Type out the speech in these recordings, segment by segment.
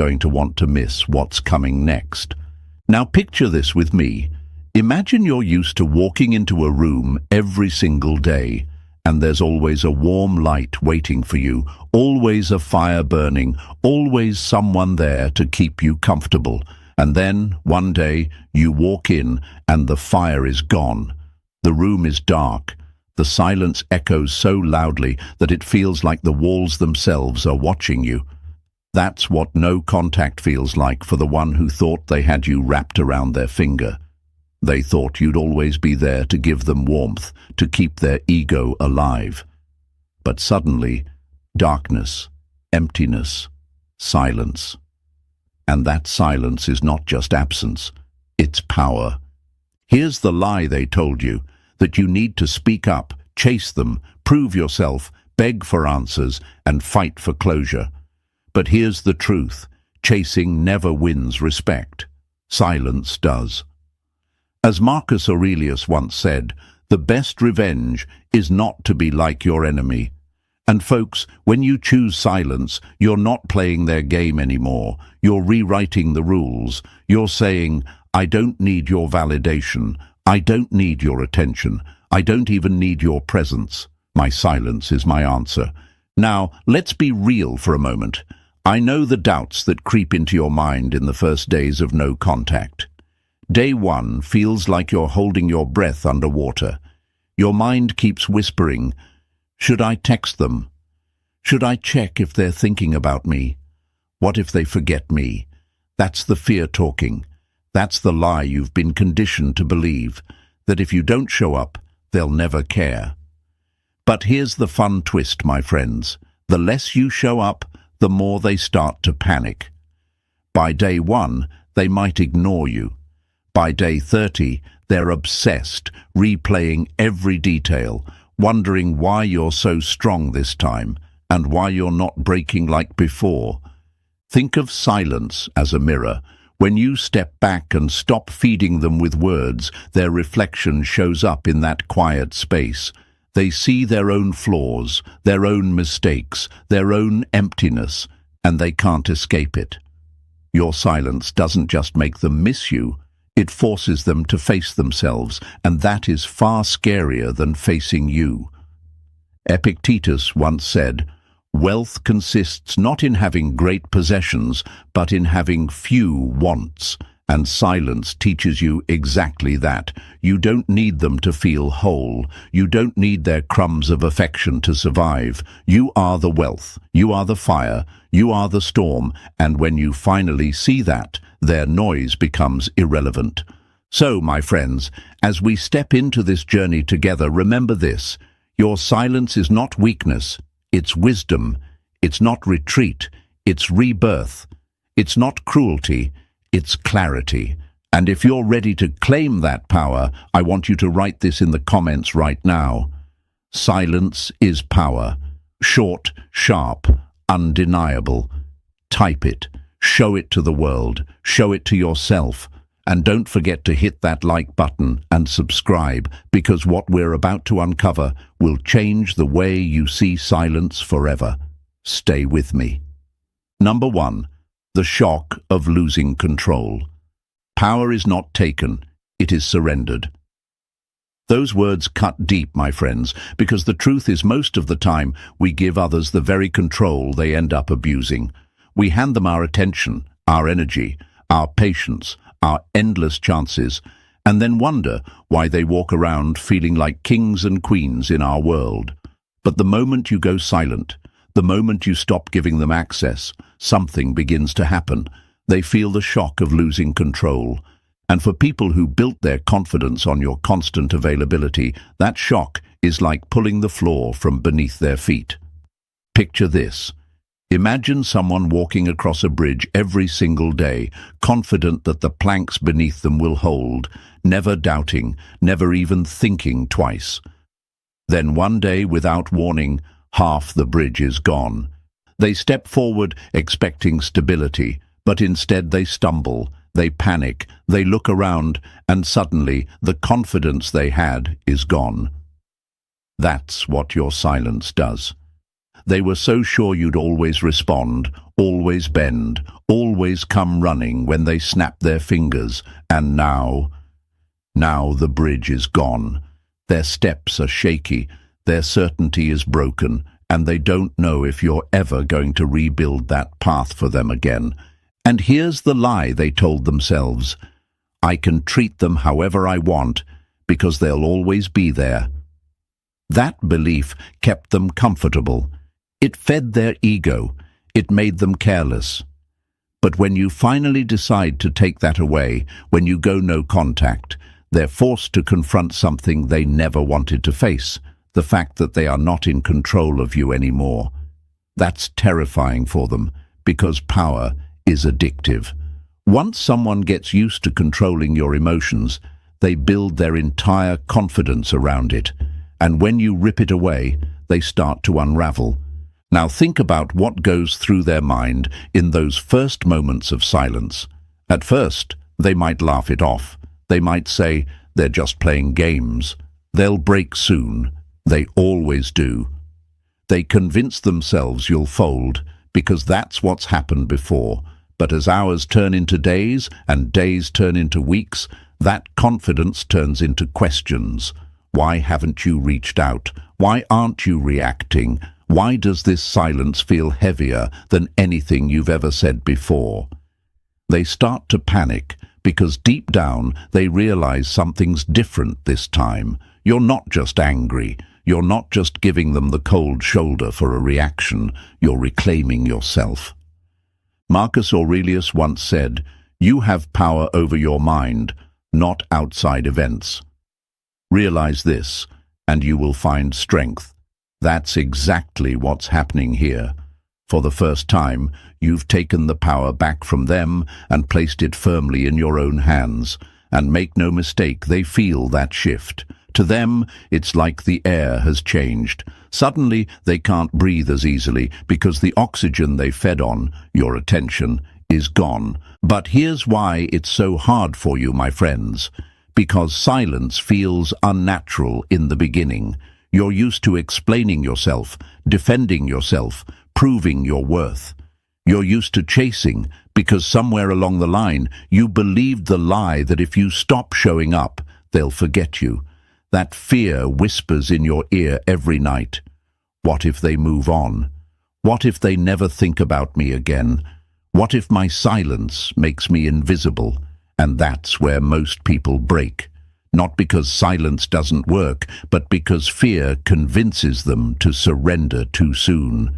going to want to miss what's coming next. Now picture this with me. Imagine you're used to walking into a room every single day, and there's always a warm light waiting for you, always a fire burning, always someone there to keep you comfortable. And then, one day, you walk in and the fire is gone. The room is dark. The silence echoes so loudly that it feels like the walls themselves are watching you. That's what no contact feels like for the one who thought they had you wrapped around their finger. They thought you'd always be there to give them warmth, to keep their ego alive. But suddenly, darkness, emptiness, silence. And that silence is not just absence, it's power. Here's the lie they told you, that you need to speak up, chase them, prove yourself, beg for answers, and fight for closure. But here's the truth, chasing never wins respect. Silence does. As Marcus Aurelius once said, the best revenge is not to be like your enemy. And folks, when you choose silence, you're not playing their game anymore. You're rewriting the rules. You're saying, I don't need your validation. I don't need your attention. I don't even need your presence. My silence is my answer. Now, let's be real for a moment. I know the doubts that creep into your mind in the first days of no contact. Day one feels like you're holding your breath underwater. Your mind keeps whispering, should I text them? Should I check if they're thinking about me? What if they forget me? That's the fear talking. That's the lie you've been conditioned to believe, that if you don't show up, they'll never care. But here's the fun twist, my friends. The less you show up, the more they start to panic. By day one, they might ignore you. By day 30, they're obsessed, replaying every detail, wondering why you're so strong this time, and why you're not breaking like before. Think of silence as a mirror. When you step back and stop feeding them with words, their reflection shows up in that quiet space. They see their own flaws, their own mistakes, their own emptiness, and they can't escape it. Your silence doesn't just make them miss you, it forces them to face themselves, and that is far scarier than facing you. Epictetus once said, wealth consists not in having great possessions, but in having few wants. And silence teaches you exactly that. You don't need them to feel whole. You don't need their crumbs of affection to survive. You are the wealth. You are the fire. You are the storm. And when you finally see that, their noise becomes irrelevant. So, my friends, as we step into this journey together, remember this. Your silence is not weakness. It's wisdom. It's not retreat. It's rebirth. It's not cruelty. It's clarity. And if you're ready to claim that power, I want you to write this in the comments right now. Silence is power. Short, sharp, undeniable. Type it. Show it to the world. Show it to yourself. And don't forget to hit that like button and subscribe, because what we're about to uncover will change the way you see silence forever. Stay with me. Number 1. The shock of losing control. Power is not taken, it is surrendered. Those words cut deep, my friends, because the truth is most of the time we give others the very control they end up abusing. We hand them our attention, our energy, our patience, our endless chances, and then wonder why they walk around feeling like kings and queens in our world. But the moment you go silent, the moment you stop giving them access, something begins to happen. They feel the shock of losing control. And for people who built their confidence on your constant availability, that shock is like pulling the floor from beneath their feet. Picture this. Imagine someone walking across a bridge every single day, confident that the planks beneath them will hold, never doubting, never even thinking twice. Then one day, without warning, half the bridge is gone. They step forward expecting stability, but instead they stumble, they panic, they look around, and suddenly the confidence they had is gone. That's what your silence does. They were so sure you'd always respond, always bend, always come running when they snap their fingers, and now the bridge is gone. Their steps are shaky, their certainty is broken, and they don't know if you're ever going to rebuild that path for them again. And here's the lie they told themselves: I can treat them however I want, because they'll always be there. That belief kept them comfortable. It fed their ego. It made them careless. But when you finally decide to take that away, when you go no contact, they're forced to confront something they never wanted to face, the fact that they are not in control of you anymore. That's terrifying for them, because power is addictive. Once someone gets used to controlling your emotions, they build their entire confidence around it. And when you rip it away, they start to unravel. Now think about what goes through their mind in those first moments of silence. At first, they might laugh it off. They might say, they're just playing games. They'll break soon. They always do. They convince themselves you'll fold, because that's what's happened before. But as hours turn into days, and days turn into weeks, that confidence turns into questions. Why haven't you reached out? Why aren't you reacting? Why does this silence feel heavier than anything you've ever said before? They start to panic, because deep down they realize something's different this time. You're not just angry. You're not just giving them the cold shoulder for a reaction. You're reclaiming yourself. Marcus Aurelius once said, "You have power over your mind, not outside events." Realize this, and you will find strength. That's exactly what's happening here. For the first time, you've taken the power back from them and placed it firmly in your own hands. And make no mistake, they feel that shift. To them, it's like the air has changed. Suddenly, they can't breathe as easily because the oxygen they fed on, your attention, is gone. But here's why it's so hard for you, my friends. Because silence feels unnatural in the beginning. You're used to explaining yourself, defending yourself, proving your worth. You're used to chasing because somewhere along the line you believed the lie that if you stop showing up, they'll forget you. That fear whispers in your ear every night. What if they move on? What if they never think about me again? What if my silence makes me invisible? And that's where most people break. Not because silence doesn't work, but because fear convinces them to surrender too soon.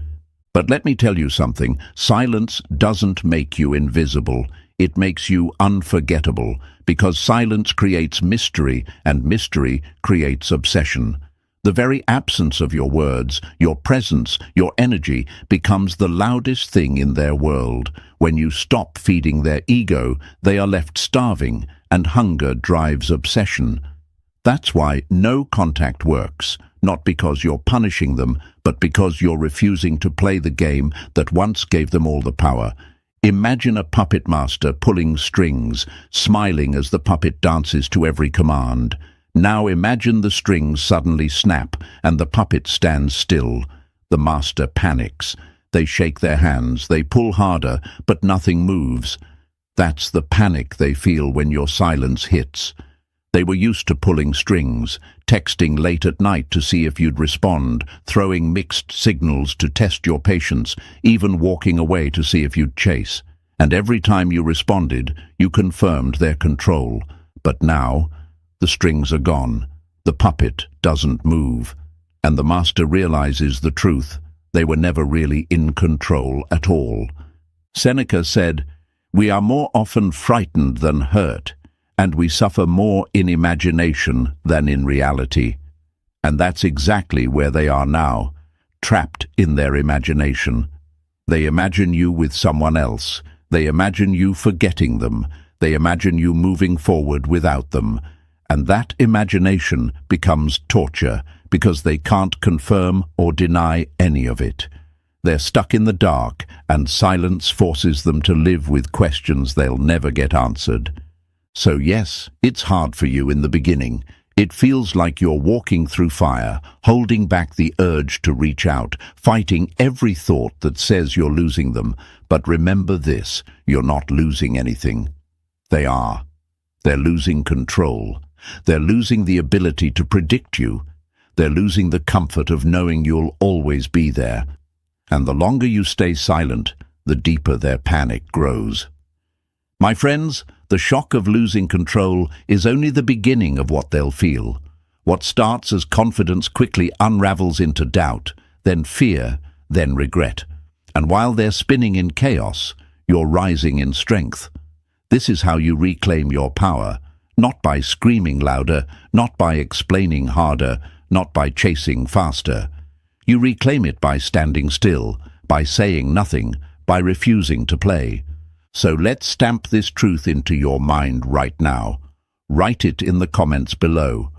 But let me tell you something, silence doesn't make you invisible. It makes you unforgettable, because silence creates mystery, and mystery creates obsession. The very absence of your words, your presence, your energy becomes the loudest thing in their world. When you stop feeding their ego, they are left starving, and hunger drives obsession. That's why no contact works, not because you're punishing them, but because you're refusing to play the game that once gave them all the power. Imagine a puppet master pulling strings, smiling as the puppet dances to every command. Now imagine the strings suddenly snap and the puppet stands still. The master panics. They shake their hands, they pull harder, but nothing moves. That's the panic they feel when your silence hits. They were used to pulling strings, texting late at night to see if you'd respond, throwing mixed signals to test your patience, even walking away to see if you'd chase. And every time you responded, you confirmed their control. But now, the strings are gone. The puppet doesn't move. And the master realizes the truth. They were never really in control at all. Seneca said, "We are more often frightened than hurt, and we suffer more in imagination than in reality." And that's exactly where they are now, trapped in their imagination. They imagine you with someone else. They imagine you forgetting them. They imagine you moving forward without them. And that imagination becomes torture because they can't confirm or deny any of it. They're stuck in the dark, and silence forces them to live with questions they'll never get answered. So yes, it's hard for you in the beginning. It feels like you're walking through fire, holding back the urge to reach out, fighting every thought that says you're losing them. But remember this, you're not losing anything. They are. They're losing control. They're losing the ability to predict you. They're losing the comfort of knowing you'll always be there. And the longer you stay silent, the deeper their panic grows. My friends, the shock of losing control is only the beginning of what they'll feel. What starts as confidence quickly unravels into doubt, then fear, then regret. And while they're spinning in chaos, you're rising in strength. This is how you reclaim your power, not by screaming louder, not by explaining harder, not by chasing faster. You reclaim it by standing still, by saying nothing, by refusing to play. So let's stamp this truth into your mind right now. Write it in the comments below.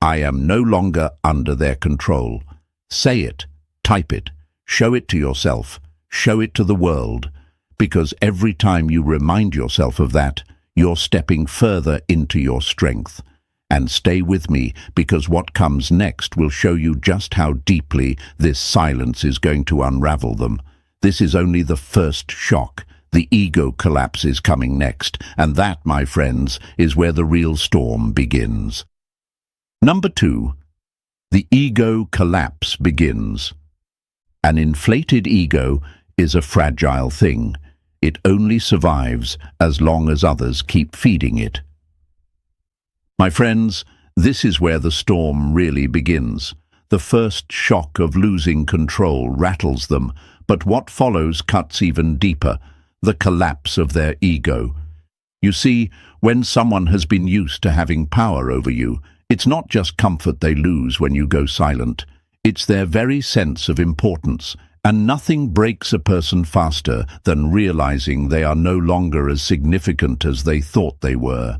I am no longer under their control. Say it, type it, show it to yourself, show it to the world, because every time you remind yourself of that, you're stepping further into your strength. And stay with me, because what comes next will show you just how deeply this silence is going to unravel them. This is only the first shock. The ego collapse is coming next, and that, my friends, is where the real storm begins. Number 2, the ego collapse begins. An inflated ego is a fragile thing. It only survives as long as others keep feeding it. My friends, this is where the storm really begins. The first shock of losing control rattles them, but what follows cuts even deeper. The collapse of their ego. You see, when someone has been used to having power over you, it's not just comfort they lose when you go silent. It's their very sense of importance, and nothing breaks a person faster than realizing they are no longer as significant as they thought they were.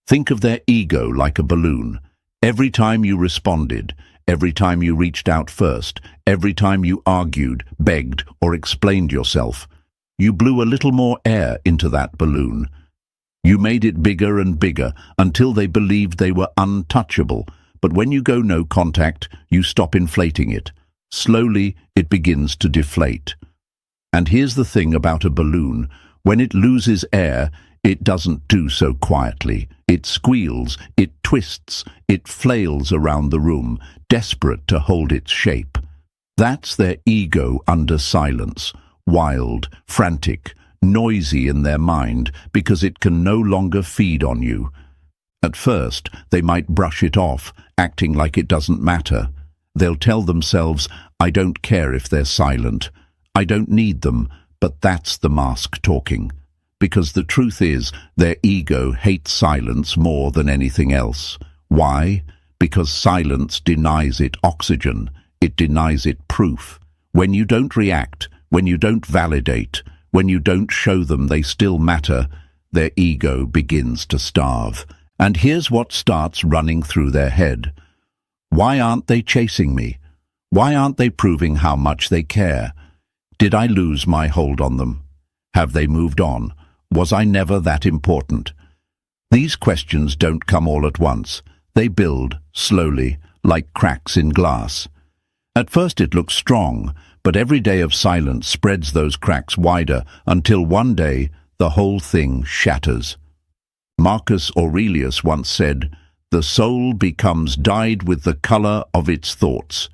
Think of their ego like a balloon. Every time you responded, every time you reached out first, every time you argued, begged, or explained yourself, you blew a little more air into that balloon. You made it bigger and bigger until they believed they were untouchable. But when you go no contact, you stop inflating it. Slowly, it begins to deflate. And here's the thing about a balloon. When it loses air, it doesn't do so quietly. It squeals, it twists, it flails around the room, desperate to hold its shape. That's their ego under silence. Wild, frantic, noisy in their mind, because it can no longer feed on you. At first, they might brush it off, acting like it doesn't matter. They'll tell themselves, I don't care if they're silent. I don't need them, but that's the mask talking. Because the truth is, their ego hates silence more than anything else. Why? Because silence denies it oxygen. It denies it proof. When you don't react, when you don't validate, when you don't show them they still matter, their ego begins to starve. And here's what starts running through their head. Why aren't they chasing me? Why aren't they proving how much they care? Did I lose my hold on them? Have they moved on? Was I never that important? These questions don't come all at once. They build, slowly, like cracks in glass. At first it looks strong, but every day of silence spreads those cracks wider until one day the whole thing shatters. Marcus Aurelius once said, "The soul becomes dyed with the color of its thoughts."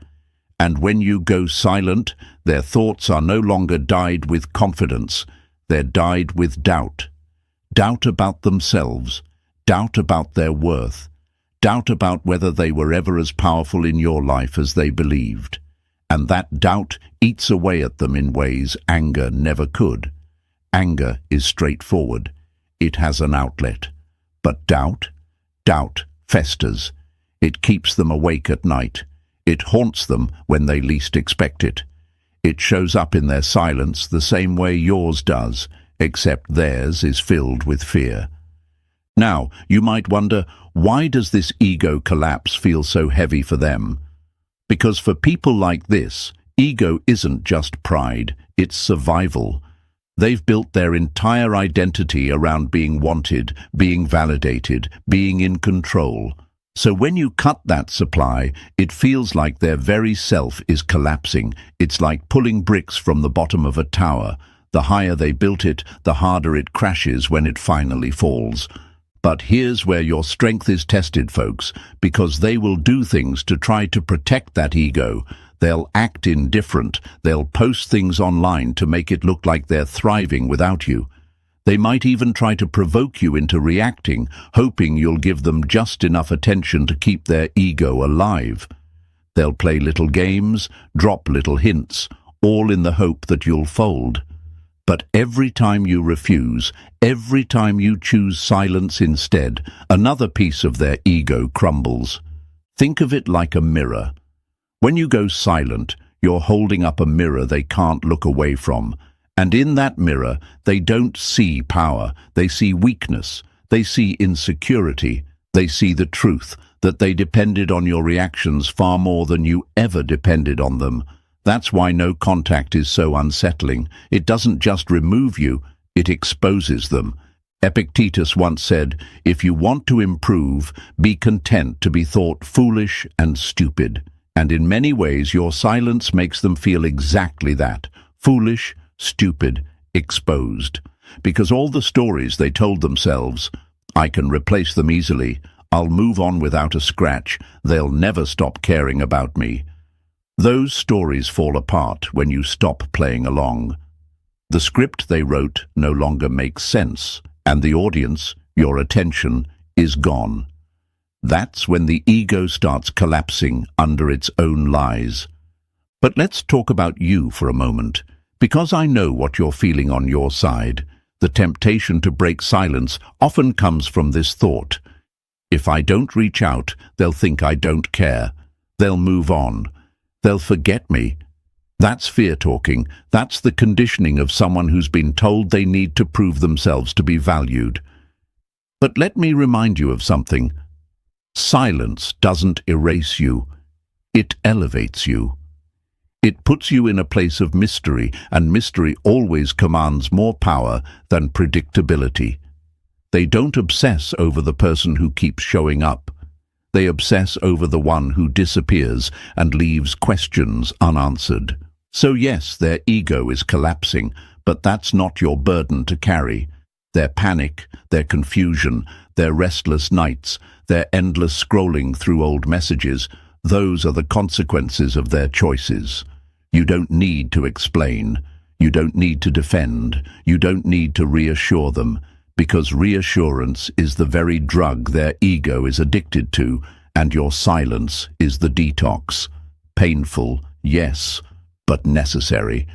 And when you go silent, their thoughts are no longer dyed with confidence. They're dyed with doubt. Doubt about themselves, doubt about their worth, doubt about whether they were ever as powerful in your life as they believed. And that doubt eats away at them in ways anger never could. Anger is straightforward. It has an outlet. But doubt festers. It keeps them awake at night. It haunts them when they least expect it. It shows up in their silence the same way yours does, except theirs is filled with fear. Now, you might wonder, why does this ego collapse feel so heavy for them? Because for people like this, ego isn't just pride, it's survival. They've built their entire identity around being wanted, being validated, being in control. So when you cut that supply, it feels like their very self is collapsing. It's like pulling bricks from the bottom of a tower. The higher they built it, the harder it crashes when it finally falls. But here's where your strength is tested, folks, because they will do things to try to protect that ego. They'll act indifferent. They'll post things online to make it look like they're thriving without you. They might even try to provoke you into reacting, hoping you'll give them just enough attention to keep their ego alive. They'll play little games, drop little hints, all in the hope that you'll fold. But every time you refuse, every time you choose silence instead, another piece of their ego crumbles. Think of it like a mirror. When you go silent, you're holding up a mirror they can't look away from. And in that mirror, they don't see power, they see weakness, they see insecurity, they see the truth, that they depended on your reactions far more than you ever depended on them. That's why no contact is so unsettling. It doesn't just remove you, it exposes them. Epictetus once said, "If you want to improve, be content to be thought foolish and stupid." And in many ways, your silence makes them feel exactly that, foolish, stupid, exposed. Because all the stories they told themselves, I can replace them easily, I'll move on without a scratch, they'll never stop caring about me. Those stories fall apart when you stop playing along. The script they wrote no longer makes sense, and the audience, your attention, is gone. That's when the ego starts collapsing under its own lies. But let's talk about you for a moment. Because I know what you're feeling on your side, the temptation to break silence often comes from this thought. If I don't reach out, they'll think I don't care. They'll move on. They'll forget me. That's fear talking. That's the conditioning of someone who's been told they need to prove themselves to be valued. But let me remind you of something. Silence doesn't erase you. It elevates you. It puts you in a place of mystery, and mystery always commands more power than predictability. They don't obsess over the person who keeps showing up. They obsess over the one who disappears and leaves questions unanswered. So yes, their ego is collapsing, but that's not your burden to carry. Their panic, their confusion, their restless nights, their endless scrolling through old messages, those are the consequences of their choices. You don't need to explain. You don't need to defend. You don't need to reassure them, because reassurance is the very drug their ego is addicted to, and your silence is the detox. Painful, yes, but necessary.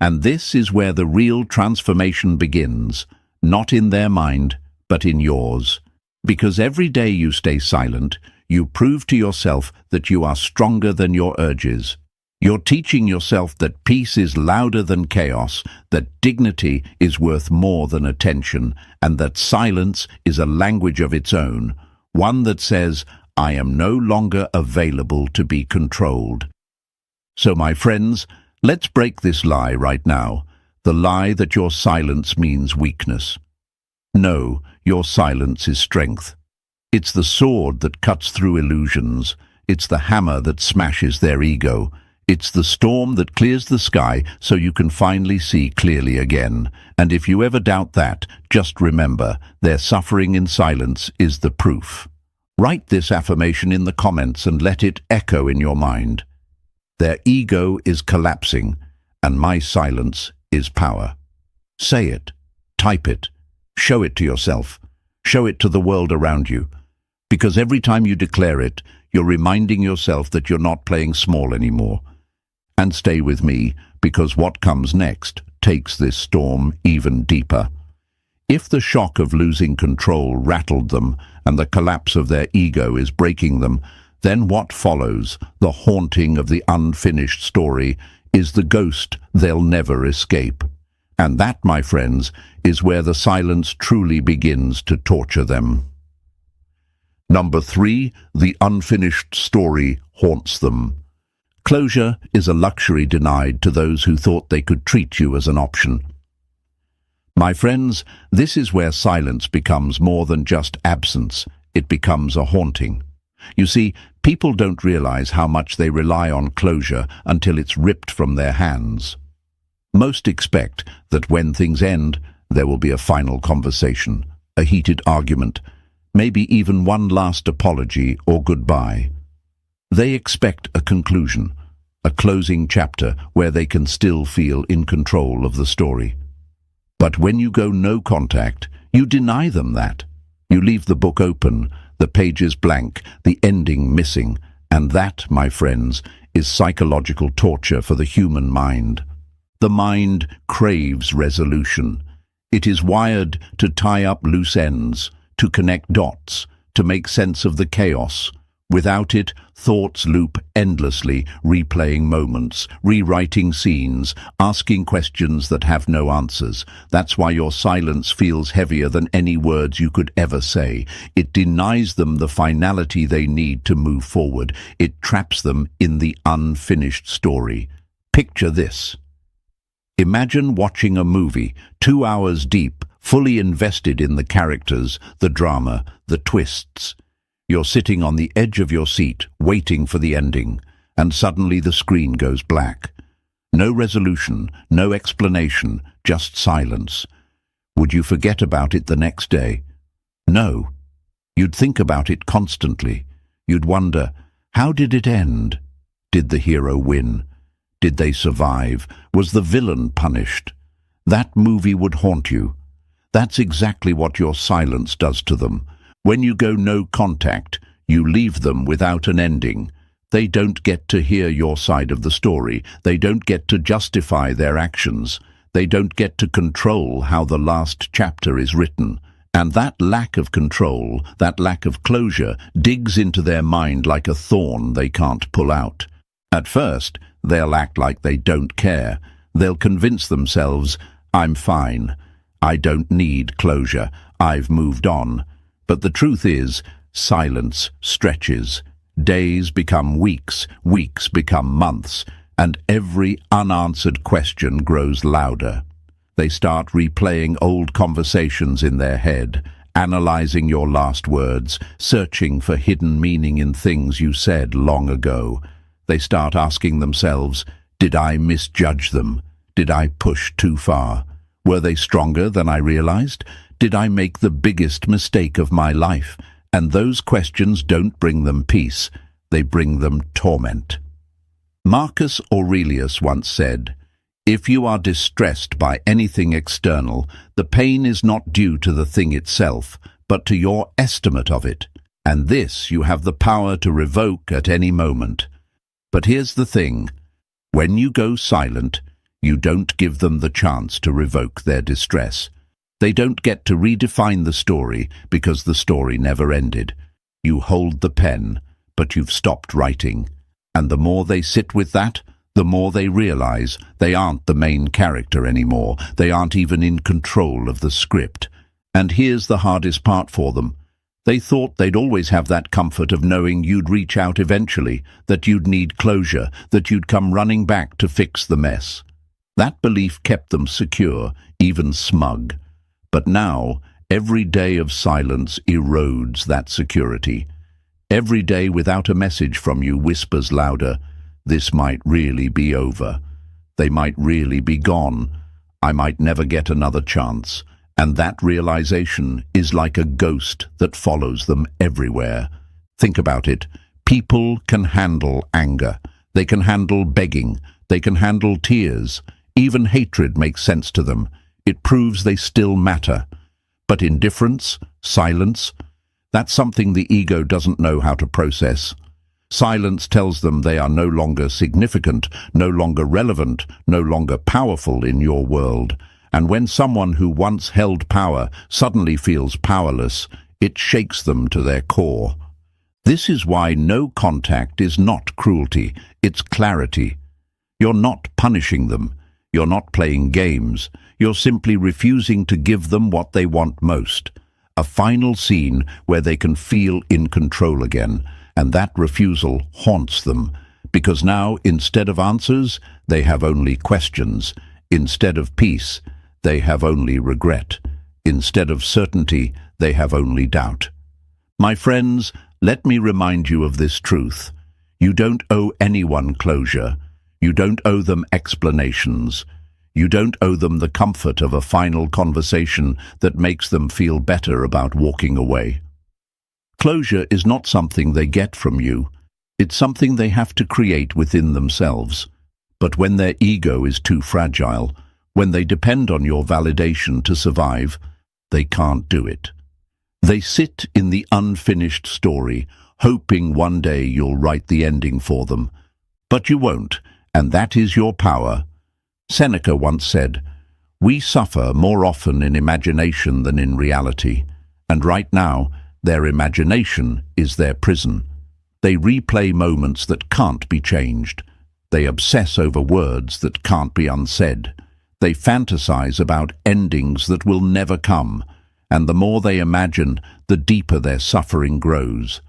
And this is where the real transformation begins, not in their mind, but in yours. Because every day you stay silent, you prove to yourself that you are stronger than your urges. You're teaching yourself that peace is louder than chaos, that dignity is worth more than attention, and that silence is a language of its own, one that says, I am no longer available to be controlled. So, my friends, let's break this lie right now, the lie that your silence means weakness. No, your silence is strength. It's the sword that cuts through illusions. It's the hammer that smashes their ego. It's the storm that clears the sky so you can finally see clearly again. And if you ever doubt that, just remember, their suffering in silence is the proof. Write this affirmation in the comments and let it echo in your mind. Their ego is collapsing, and my silence is power. Say it, type it, show it to yourself, show it to the world around you. Because every time you declare it, you're reminding yourself that you're not playing small anymore. And stay with me, because what comes next takes this storm even deeper. If the shock of losing control rattled them, and the collapse of their ego is breaking them, then what follows, the haunting of the unfinished story, is the ghost they'll never escape. And that, my friends, is where the silence truly begins to torture them. Number 3, the unfinished story haunts them. Closure is a luxury denied to those who thought they could treat you as an option. My friends, this is where silence becomes more than just absence. It becomes a haunting. You see, people don't realize how much they rely on closure until it's ripped from their hands. Most expect that when things end, there will be a final conversation, a heated argument, maybe even one last apology or goodbye. They expect a conclusion, a closing chapter where they can still feel in control of the story. But when you go no contact, you deny them that. You leave the book open, the pages blank, the ending missing, and that, my friends, is psychological torture for the human mind. The mind craves resolution. It is wired to tie up loose ends, to connect dots, to make sense of the chaos. Without it, thoughts loop endlessly, replaying moments, rewriting scenes, asking questions that have no answers. That's why your silence feels heavier than any words you could ever say. It denies them the finality they need to move forward. It traps them in the unfinished story. Picture this. Imagine watching a movie, 2 hours deep, fully invested in the characters, the drama, the twists. You're sitting on the edge of your seat, waiting for the ending, and suddenly the screen goes black. No resolution, no explanation, just silence. Would you forget about it the next day? No. You'd think about it constantly. You'd wonder, how did it end? Did the hero win? Did they survive? Was the villain punished? That movie would haunt you. That's exactly what your silence does to them. When you go no contact, you leave them without an ending. They don't get to hear your side of the story. They don't get to justify their actions. They don't get to control how the last chapter is written. And that lack of control, that lack of closure, digs into their mind like a thorn they can't pull out. At first, they'll act like they don't care. They'll convince themselves, I'm fine. I don't need closure. I've moved on. But the truth is, silence stretches. Days become weeks, weeks become months, and every unanswered question grows louder. They start replaying old conversations in their head, analyzing your last words, searching for hidden meaning in things you said long ago. They start asking themselves, did I misjudge them? Did I push too far? Were they stronger than I realized? Did I make the biggest mistake of my life? And those questions don't bring them peace. They bring them torment. Marcus Aurelius once said, if you are distressed by anything external, the pain is not due to the thing itself, but to your estimate of it. And this you have the power to revoke at any moment. But here's the thing. When you go silent, you don't give them the chance to revoke their distress. They don't get to redefine the story because the story never ended. You hold the pen, but you've stopped writing. And the more they sit with that, the more they realize they aren't the main character anymore. They aren't even in control of the script. And here's the hardest part for them. They thought they'd always have that comfort of knowing you'd reach out eventually, that you'd need closure, that you'd come running back to fix the mess. That belief kept them secure, even smug. But now, every day of silence erodes that security. Every day without a message from you whispers louder, this might really be over. They might really be gone. I might never get another chance. And that realization is like a ghost that follows them everywhere. Think about it. People can handle anger. They can handle begging. They can handle tears. Even hatred makes sense to them. It proves they still matter. But indifference, silence, that's something the ego doesn't know how to process. Silence tells them they are no longer significant, no longer relevant, no longer powerful in your world. And when someone who once held power suddenly feels powerless, it shakes them to their core. This is why no contact is not cruelty, it's clarity. You're not punishing them. You're not playing games. You're simply refusing to give them what they want most. A final scene where they can feel in control again. And that refusal haunts them. Because now, instead of answers, they have only questions. Instead of peace, they have only regret. Instead of certainty, they have only doubt. My friends, Let me remind you of this truth. You don't owe anyone closure. You don't owe them explanations. You don't owe them the comfort of a final conversation that makes them feel better about walking away. Closure is not something they get from you. It's something they have to create within themselves. But when their ego is too fragile, when they depend on your validation to survive, they can't do it. They sit in the unfinished story, hoping one day you'll write the ending for them. But you won't, and that is your power. Seneca once said, "We suffer more often in imagination than in reality." And right now, their imagination is their prison. They replay moments that can't be changed. They obsess over words that can't be unsaid. They fantasize about endings that will never come. And the more they imagine, the deeper their suffering grows.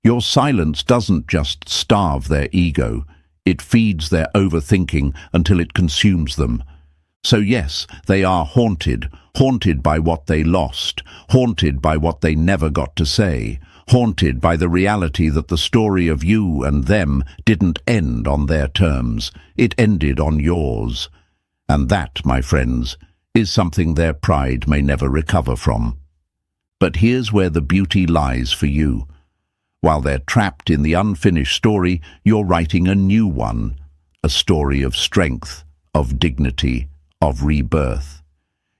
Your silence doesn't just starve their ego. It feeds their overthinking until it consumes them. So yes, they are haunted by what they lost, haunted by what they never got to say, haunted by the reality that the story of you and them didn't end on their terms. It ended on yours. And that, my friends, is something their pride may never recover from. But here's where the beauty lies for you. While they're trapped in the unfinished story, you're writing a new one, a story of strength, of dignity, of rebirth.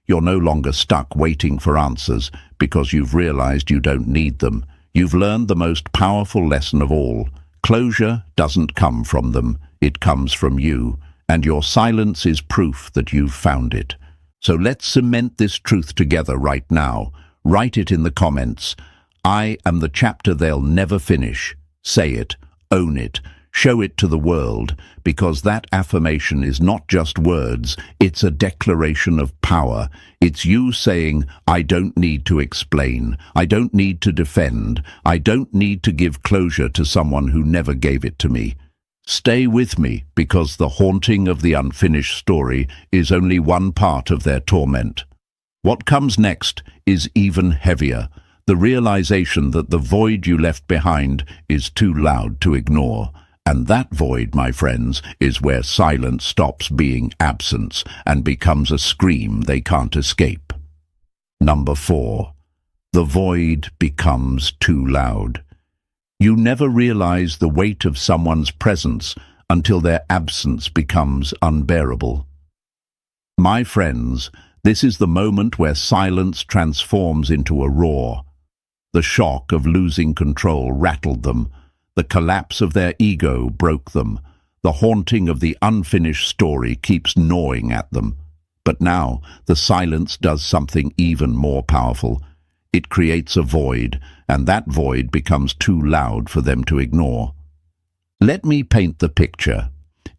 You're no longer stuck waiting for answers because you've realized you don't need them. You've learned the most powerful lesson of all. Closure doesn't come from them, it comes from you, and your silence is proof that you've found it. So let's cement this truth together right now. Write it in the comments. I am the chapter they'll never finish. Say it, own it, show it to the world, because that affirmation is not just words, it's a declaration of power. It's you saying, I don't need to explain, I don't need to defend, I don't need to give closure to someone who never gave it to me. Stay with me, because the haunting of the unfinished story is only one part of their torment. What comes next is even heavier. The realization that the void you left behind is too loud to ignore. And that void, my friends, is where silence stops being absence and becomes a scream they can't escape. Number 4. The void becomes too loud. You never realize the weight of someone's presence until their absence becomes unbearable. My friends, this is the moment where silence transforms into a roar. The shock of losing control rattled them. The collapse of their ego broke them. The haunting of the unfinished story keeps gnawing at them. But now, the silence does something even more powerful. It creates a void, and that void becomes too loud for them to ignore. Let me paint the picture.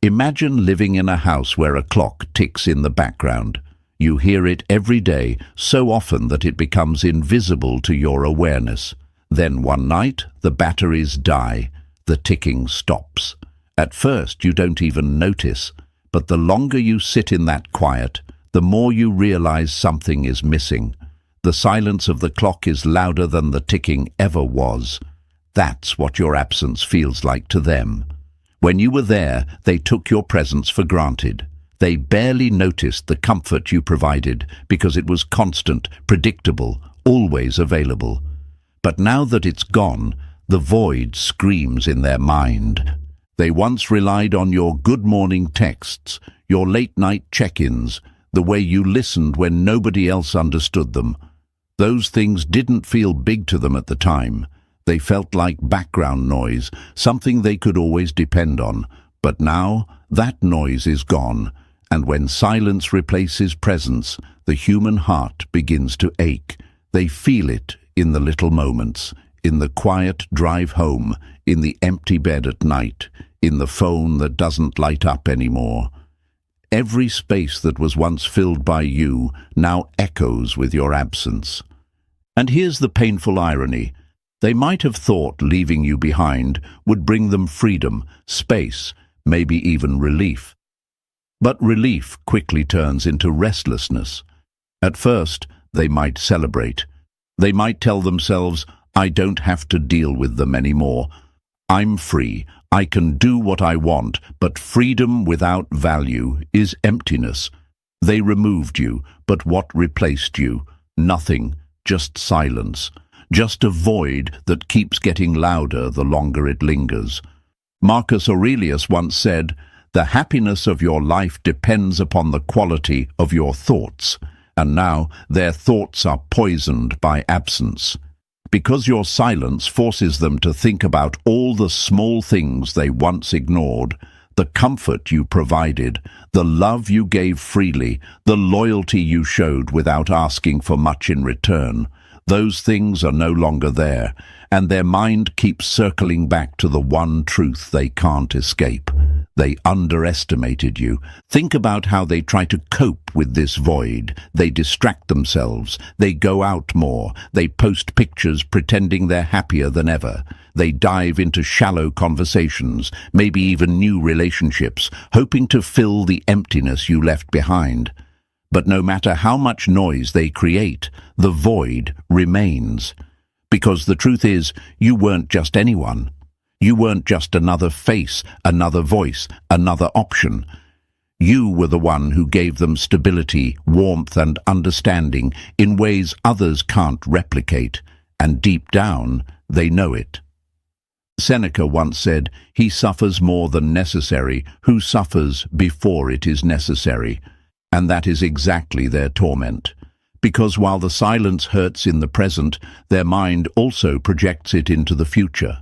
Imagine living in a house where a clock ticks in the background. You hear it every day, so often that it becomes invisible to your awareness. Then one night, the batteries die. The ticking stops. At first, you don't even notice, but the longer you sit in that quiet, the more you realize something is missing. The silence of the clock is louder than the ticking ever was. That's what your absence feels like to them. When you were there, they took your presence for granted. They barely noticed the comfort you provided because it was constant, predictable, always available. But now that it's gone, the void screams in their mind. They once relied on your good morning texts, your late-night check-ins, the way you listened when nobody else understood them. Those things didn't feel big to them at the time. They felt like background noise, something they could always depend on. But now, that noise is gone. And when silence replaces presence, the human heart begins to ache. They feel it in the little moments, in the quiet drive home, in the empty bed at night, in the phone that doesn't light up anymore. Every space that was once filled by you now echoes with your absence. And here's the painful irony. They might have thought leaving you behind would bring them freedom, space, maybe even relief. But relief quickly turns into restlessness. At first, they might celebrate. They might tell themselves, I don't have to deal with them anymore. I'm free. I can do what I want, but freedom without value is emptiness. They removed you, but what replaced you? Nothing, just silence. Just a void that keeps getting louder the longer it lingers. Marcus Aurelius once said, "The happiness of your life depends upon the quality of your thoughts." And now their thoughts are poisoned by absence. Because your silence forces them to think about all the small things they once ignored, the comfort you provided, the love you gave freely, the loyalty you showed without asking for much in return. Those things are no longer there, and their mind keeps circling back to the one truth they can't escape. They underestimated you. Think about how they try to cope with this void. They distract themselves. They go out more. They post pictures pretending they're happier than ever. They dive into shallow conversations, maybe even new relationships, hoping to fill the emptiness you left behind. But no matter how much noise they create, the void remains. Because the truth is, you weren't just anyone. You weren't just another face, another voice, another option. You were the one who gave them stability, warmth, and understanding in ways others can't replicate, and deep down, they know it. Seneca once said, "He suffers more than necessary who suffers before it is necessary." And that is exactly their torment. Because while the silence hurts in the present, their mind also projects it into the future.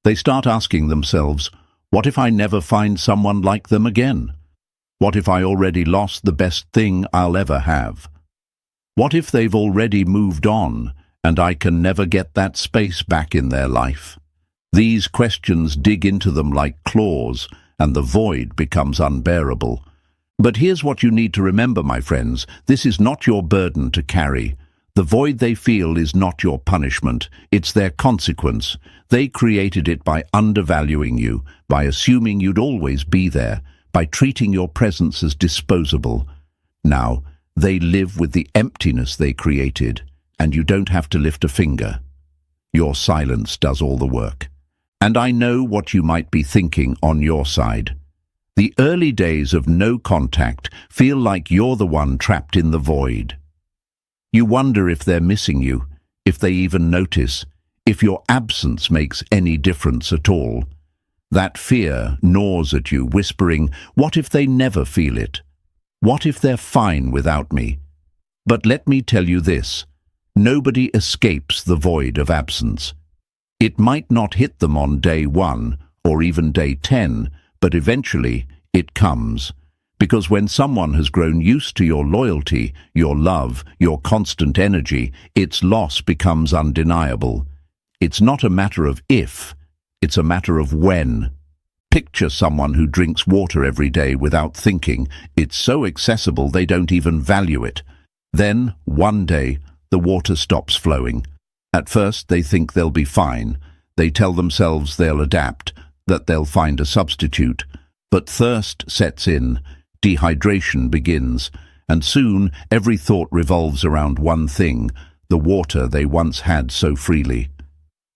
They start asking themselves, what if I never find someone like them again? What if I already lost the best thing I'll ever have? What if they've already moved on, and I can never get that space back in their life? These questions dig into them like claws, and the void becomes unbearable. But here's what you need to remember, my friends. This is not your burden to carry. The void they feel is not your punishment. It's their consequence. They created it by undervaluing you, by assuming you'd always be there, by treating your presence as disposable. Now, they live with the emptiness they created, and you don't have to lift a finger. Your silence does all the work. And I know what you might be thinking on your side. The early days of no contact feel like you're the one trapped in the void. You wonder if they're missing you, if they even notice, if your absence makes any difference at all. That fear gnaws at you, whispering, what if they never feel it? What if they're fine without me? But let me tell you this, nobody escapes the void of absence. It might not hit them on day 1 or even day 10, but eventually it comes. Because when someone has grown used to your loyalty, your love, your constant energy, its loss becomes undeniable. It's not a matter of if, it's a matter of when. Picture someone who drinks water every day without thinking. It's so accessible they don't even value it. Then, one day, the water stops flowing. At first, they think they'll be fine. They tell themselves they'll adapt, that they'll find a substitute. But thirst sets in, dehydration begins, and soon every thought revolves around one thing, the water they once had so freely.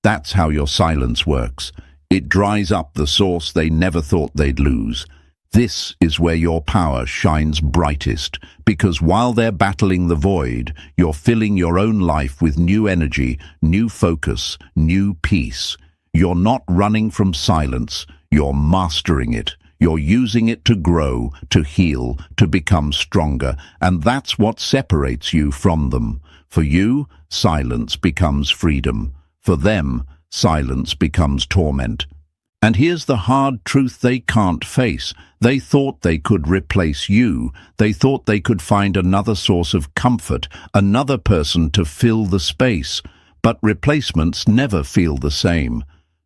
That's how your silence works. It dries up the source they never thought they'd lose. This is where your power shines brightest, because while they're battling the void, you're filling your own life with new energy, new focus, new peace. You're not running from silence, you're mastering it. You're using it to grow, to heal, to become stronger, and that's what separates you from them. For you, silence becomes freedom. For them, silence becomes torment. And here's the hard truth they can't face. They thought they could replace you. They thought they could find another source of comfort, another person to fill the space. But replacements never feel the same.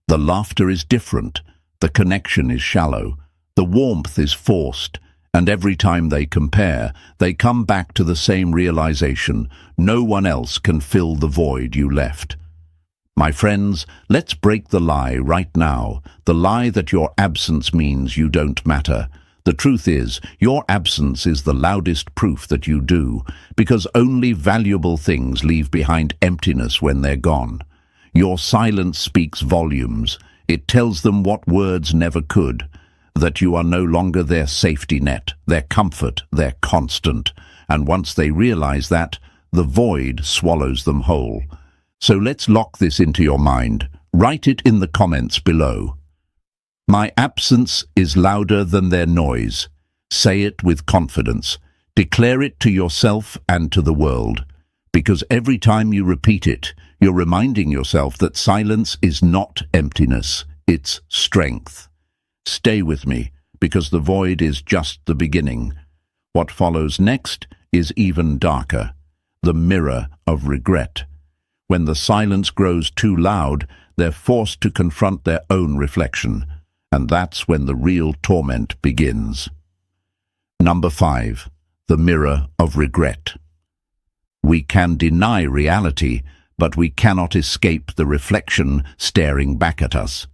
The laughter is different. The connection is shallow. The warmth is forced, and every time they compare, they come back to the same realization: no one else can fill the void you left. My friends, let's break the lie right now, the lie that your absence means you don't matter. The truth is, your absence is the loudest proof that you do, because only valuable things leave behind emptiness when they're gone. Your silence speaks volumes. It tells them what words never could, that you are no longer their safety net, their comfort, their constant. And once they realize that, the void swallows them whole. So let's lock this into your mind. Write it in the comments below. My absence is louder than their noise. Say it with confidence. Declare it to yourself and to the world. Because every time you repeat it, you're reminding yourself that silence is not emptiness, it's strength. Stay with me, because the void is just the beginning. What follows next is even darker, the mirror of regret. When the silence grows too loud, they're forced to confront their own reflection, and that's when the real torment begins. Number 5. The mirror of regret. We can deny reality, but we cannot escape the reflection staring back at us.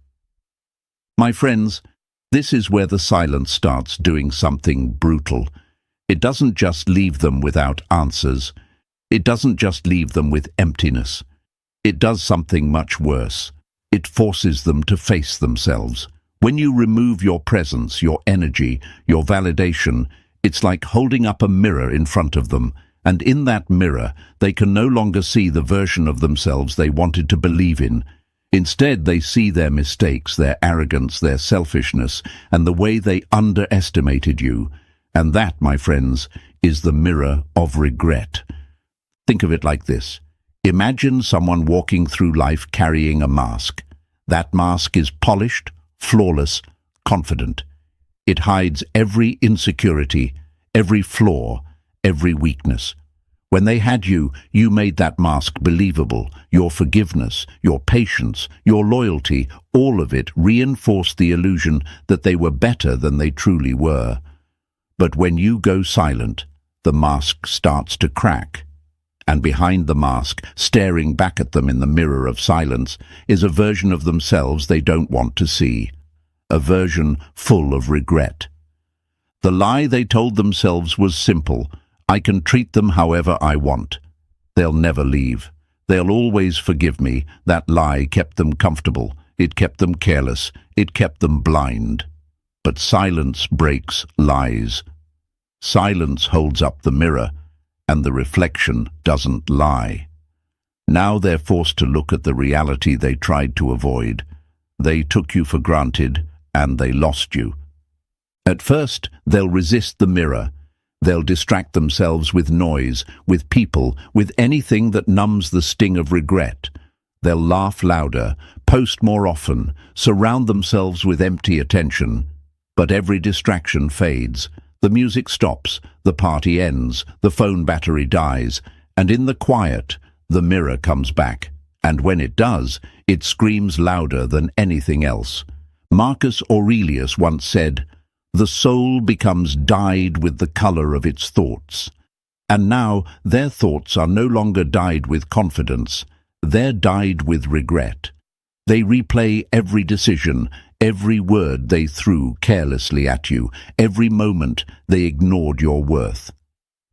My friends, this is where the silence starts doing something brutal. It doesn't just leave them without answers. It doesn't just leave them with emptiness. It does something much worse. It forces them to face themselves. When you remove your presence, your energy, your validation, it's like holding up a mirror in front of them, and in that mirror, they can no longer see the version of themselves they wanted to believe in. Instead, they see their mistakes, their arrogance, their selfishness, and the way they underestimated you. And that, my friends, is the mirror of regret. Think of it like this. Imagine someone walking through life carrying a mask. That mask is polished, flawless, confident. It hides every insecurity, every flaw, every weakness. When they had you, you made that mask believable. Your forgiveness, your patience, your loyalty, all of it reinforced the illusion that they were better than they truly were. But when you go silent, the mask starts to crack. And behind the mask, staring back at them in the mirror of silence, is a version of themselves they don't want to see. A version full of regret. The lie they told themselves was simple. I can treat them however I want. They'll never leave. They'll always forgive me. That lie kept them comfortable. It kept them careless. It kept them blind. But silence breaks lies. Silence holds up the mirror, and the reflection doesn't lie. Now they're forced to look at the reality they tried to avoid. They took you for granted, and they lost you. At first, they'll resist the mirror. They'll distract themselves with noise, with people, with anything that numbs the sting of regret. They'll laugh louder, post more often, surround themselves with empty attention. But every distraction fades. The music stops, the party ends, the phone battery dies, and in the quiet, the mirror comes back. And when it does, it screams louder than anything else. Marcus Aurelius once said, "The soul becomes dyed with the color of its thoughts." And now their thoughts are no longer dyed with confidence, they're dyed with regret. They replay every decision, every word they threw carelessly at you, every moment they ignored your worth.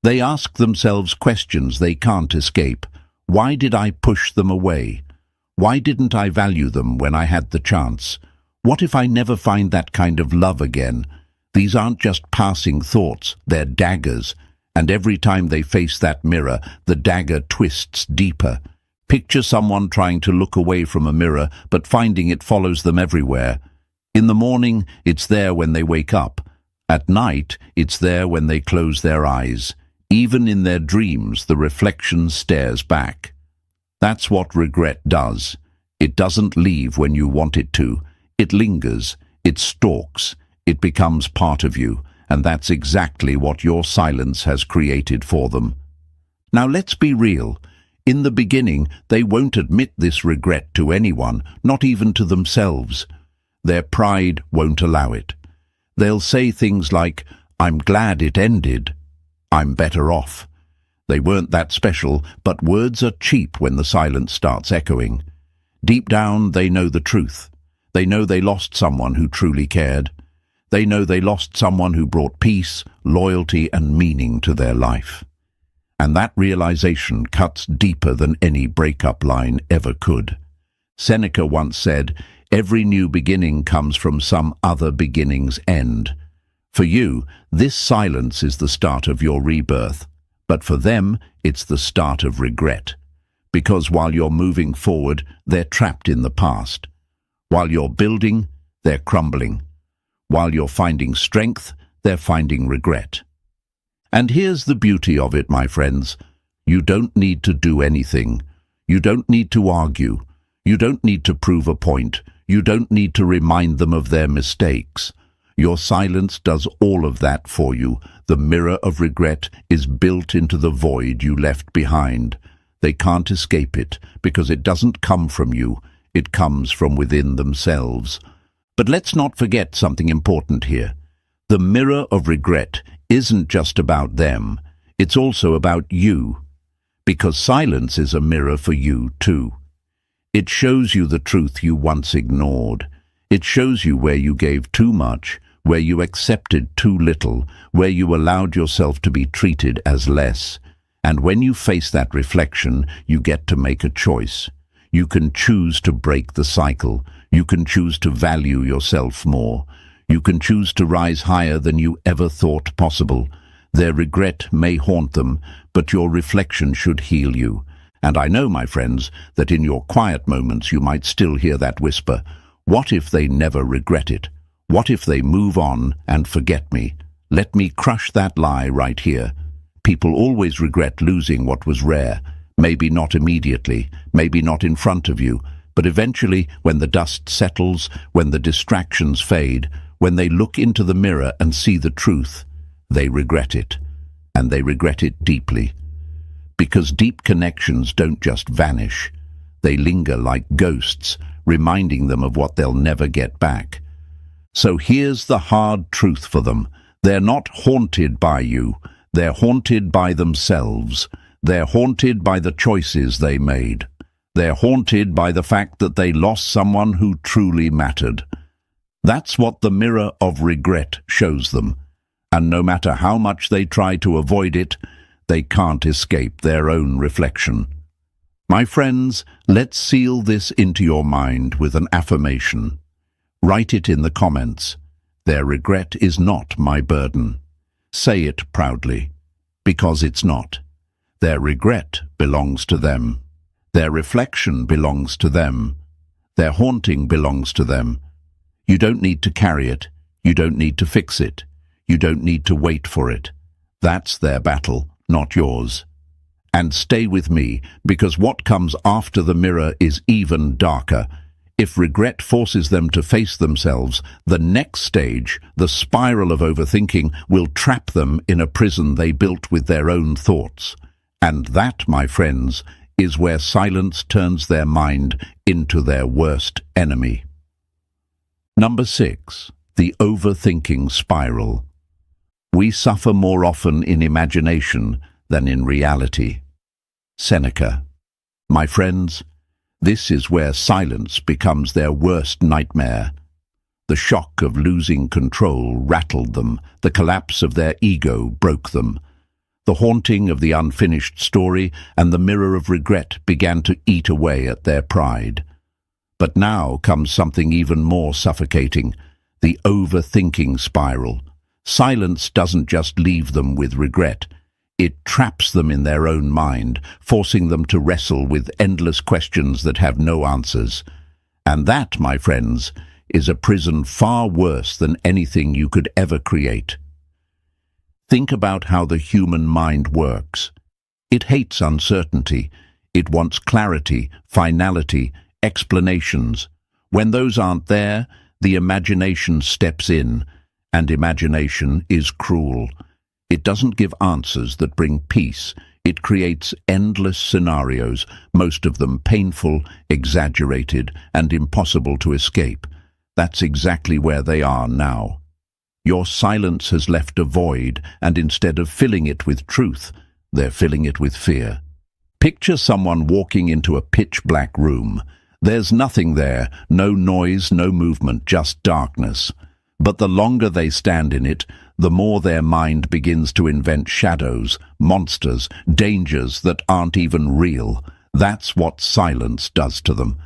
They ask themselves questions they can't escape. Why did I push them away? Why didn't I value them when I had the chance? What if I never find that kind of love again? These aren't just passing thoughts, they're daggers. And every time they face that mirror, the dagger twists deeper. Picture someone trying to look away from a mirror, but finding it follows them everywhere. In the morning, it's there when they wake up. At night, it's there when they close their eyes. Even in their dreams, the reflection stares back. That's what regret does. It doesn't leave when you want it to. It lingers, it stalks, it becomes part of you, and that's exactly what your silence has created for them. Now let's be real. In the beginning, they won't admit this regret to anyone, not even to themselves. Their pride won't allow it. They'll say things like, "I'm glad it ended. I'm better off." They weren't that special, but words are cheap when the silence starts echoing. Deep down, they know the truth. They know they lost someone who truly cared. They know they lost someone who brought peace, loyalty, and meaning to their life. And that realization cuts deeper than any breakup line ever could. Seneca once said, "Every new beginning comes from some other beginning's end." For you, this silence is the start of your rebirth, but for them, it's the start of regret. Because while you're moving forward, they're trapped in the past. While you're building, they're crumbling. While you're finding strength, they're finding regret. And here's the beauty of it, my friends. You don't need to do anything. You don't need to argue. You don't need to prove a point. You don't need to remind them of their mistakes. Your silence does all of that for you. The mirror of regret is built into the void you left behind. They can't escape it because it doesn't come from you. It comes from within themselves. But let's not forget something important here. The mirror of regret isn't just about them. It's also about you. Because silence is a mirror for you too. It shows you the truth you once ignored. It shows you where you gave too much, where you accepted too little, where you allowed yourself to be treated as less. And when you face that reflection, you get to make a choice. You can choose to break the cycle. You can choose to value yourself more. You can choose to rise higher than you ever thought possible. Their regret may haunt them, but your reflection should heal you. And I know, my friends, that in your quiet moments you might still hear that whisper, "What if they never regret it? What if they move on and forget me?" Let me crush that lie right here. People always regret losing what was rare. Maybe not immediately, maybe not in front of you, but eventually, when the dust settles, when the distractions fade, when they look into the mirror and see the truth, they regret it. And they regret it deeply. Because deep connections don't just vanish. They linger like ghosts, reminding them of what they'll never get back. So here's the hard truth for them. They're not haunted by you. They're haunted by themselves. They're haunted by the choices they made. They're haunted by the fact that they lost someone who truly mattered. That's what the mirror of regret shows them. And no matter how much they try to avoid it, they can't escape their own reflection. My friends, let's seal this into your mind with an affirmation. Write it in the comments. Their regret is not my burden. Say it proudly, because it's not. Their regret belongs to them. Their reflection belongs to them. Their haunting belongs to them. You don't need to carry it. You don't need to fix it. You don't need to wait for it. That's their battle, not yours. And stay with me, because what comes after the mirror is even darker. If regret forces them to face themselves, the next stage, the spiral of overthinking, will trap them in a prison they built with their own thoughts. And that, my friends, is where silence turns their mind into their worst enemy. Number 6. The overthinking spiral. We suffer more often in imagination than in reality. Seneca. My friends, this is where silence becomes their worst nightmare. The shock of losing control rattled them. The collapse of their ego broke them. The haunting of the unfinished story and the mirror of regret began to eat away at their pride. But now comes something even more suffocating, the overthinking spiral. Silence doesn't just leave them with regret. It traps them in their own mind, forcing them to wrestle with endless questions that have no answers. And that, my friends, is a prison far worse than anything you could ever create. Think about how the human mind works. It hates uncertainty. It wants clarity, finality, explanations. When those aren't there, the imagination steps in, and imagination is cruel. It doesn't give answers that bring peace. It creates endless scenarios, most of them painful, exaggerated, and impossible to escape. That's exactly where they are now. Your silence has left a void, and instead of filling it with truth, they're filling it with fear. Picture someone walking into a pitch-black room. There's nothing there, no noise, no movement, just darkness. But the longer they stand in it, the more their mind begins to invent shadows, monsters, dangers that aren't even real. That's what silence does to them.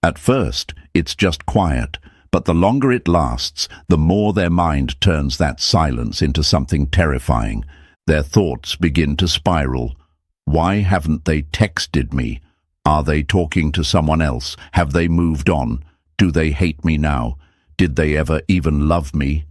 At first, it's just quiet, but the longer it lasts, the more their mind turns that silence into something terrifying. Their thoughts begin to spiral. Why haven't they texted me? Are they talking to someone else? Have they moved on? Do they hate me now? Did they ever even love me?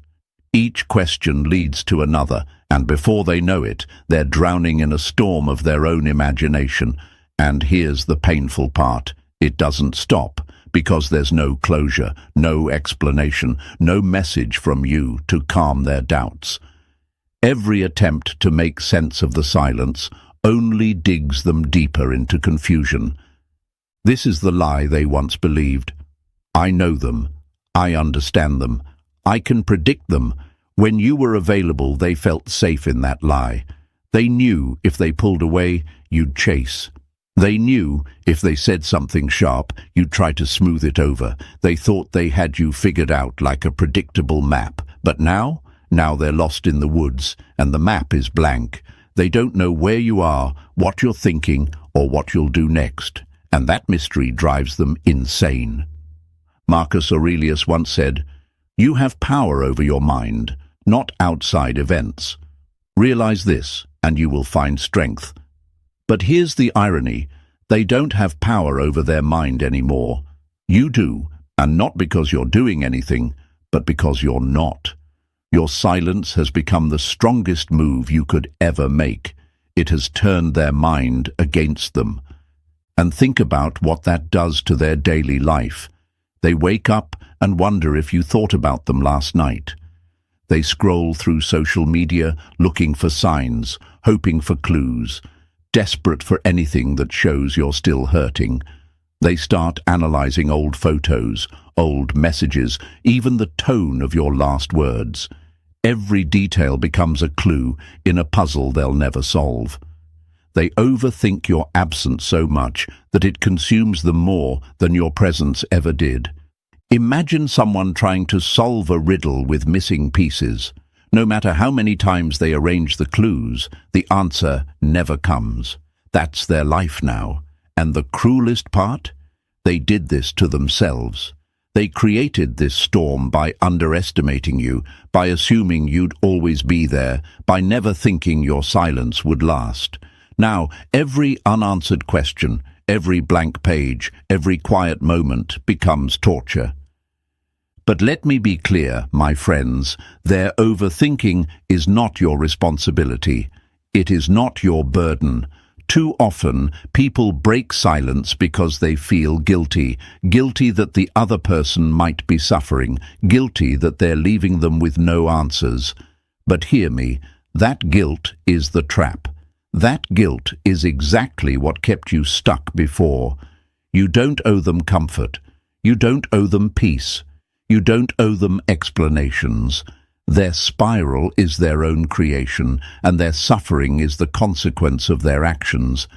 Each question leads to another, and before they know it, they're drowning in a storm of their own imagination. And here's the painful part. It doesn't stop, because there's no closure, no explanation, no message from you to calm their doubts. Every attempt to make sense of the silence only digs them deeper into confusion. This is the lie they once believed. I know them. I understand them. I can predict them. When you were available, they felt safe in that lie. They knew if they pulled away, you'd chase. They knew if they said something sharp, you'd try to smooth it over. They thought they had you figured out like a predictable map. But now they're lost in the woods, and the map is blank. They don't know where you are, what you're thinking, or what you'll do next. And that mystery drives them insane. Marcus Aurelius once said, "You have power over your mind, not outside events. Realize this, and you will find strength." But here's the irony. They don't have power over their mind anymore. You do, and not because you're doing anything, but because you're not. Your silence has become the strongest move you could ever make. It has turned their mind against them. And think about what that does to their daily life. They wake up and wonder if you thought about them last night. They scroll through social media looking for signs, hoping for clues, desperate for anything that shows you're still hurting. They start analyzing old photos, old messages, even the tone of your last words. Every detail becomes a clue in a puzzle they'll never solve. They overthink your absence so much that it consumes them more than your presence ever did. Imagine someone trying to solve a riddle with missing pieces. No matter how many times they arrange the clues, the answer never comes. That's their life now. And the cruelest part? They did this to themselves. They created this storm by underestimating you, by assuming you'd always be there, by never thinking your silence would last. Now, every unanswered question, every blank page, every quiet moment becomes torture. But let me be clear, my friends, their overthinking is not your responsibility. It is not your burden. Too often, people break silence because they feel guilty. Guilty that the other person might be suffering. Guilty that they're leaving them with no answers. But hear me, that guilt is the trap. That guilt is exactly what kept you stuck before. You don't owe them comfort. You don't owe them peace. You don't owe them explanations. Their spiral is their own creation, and their suffering is the consequence of their actions.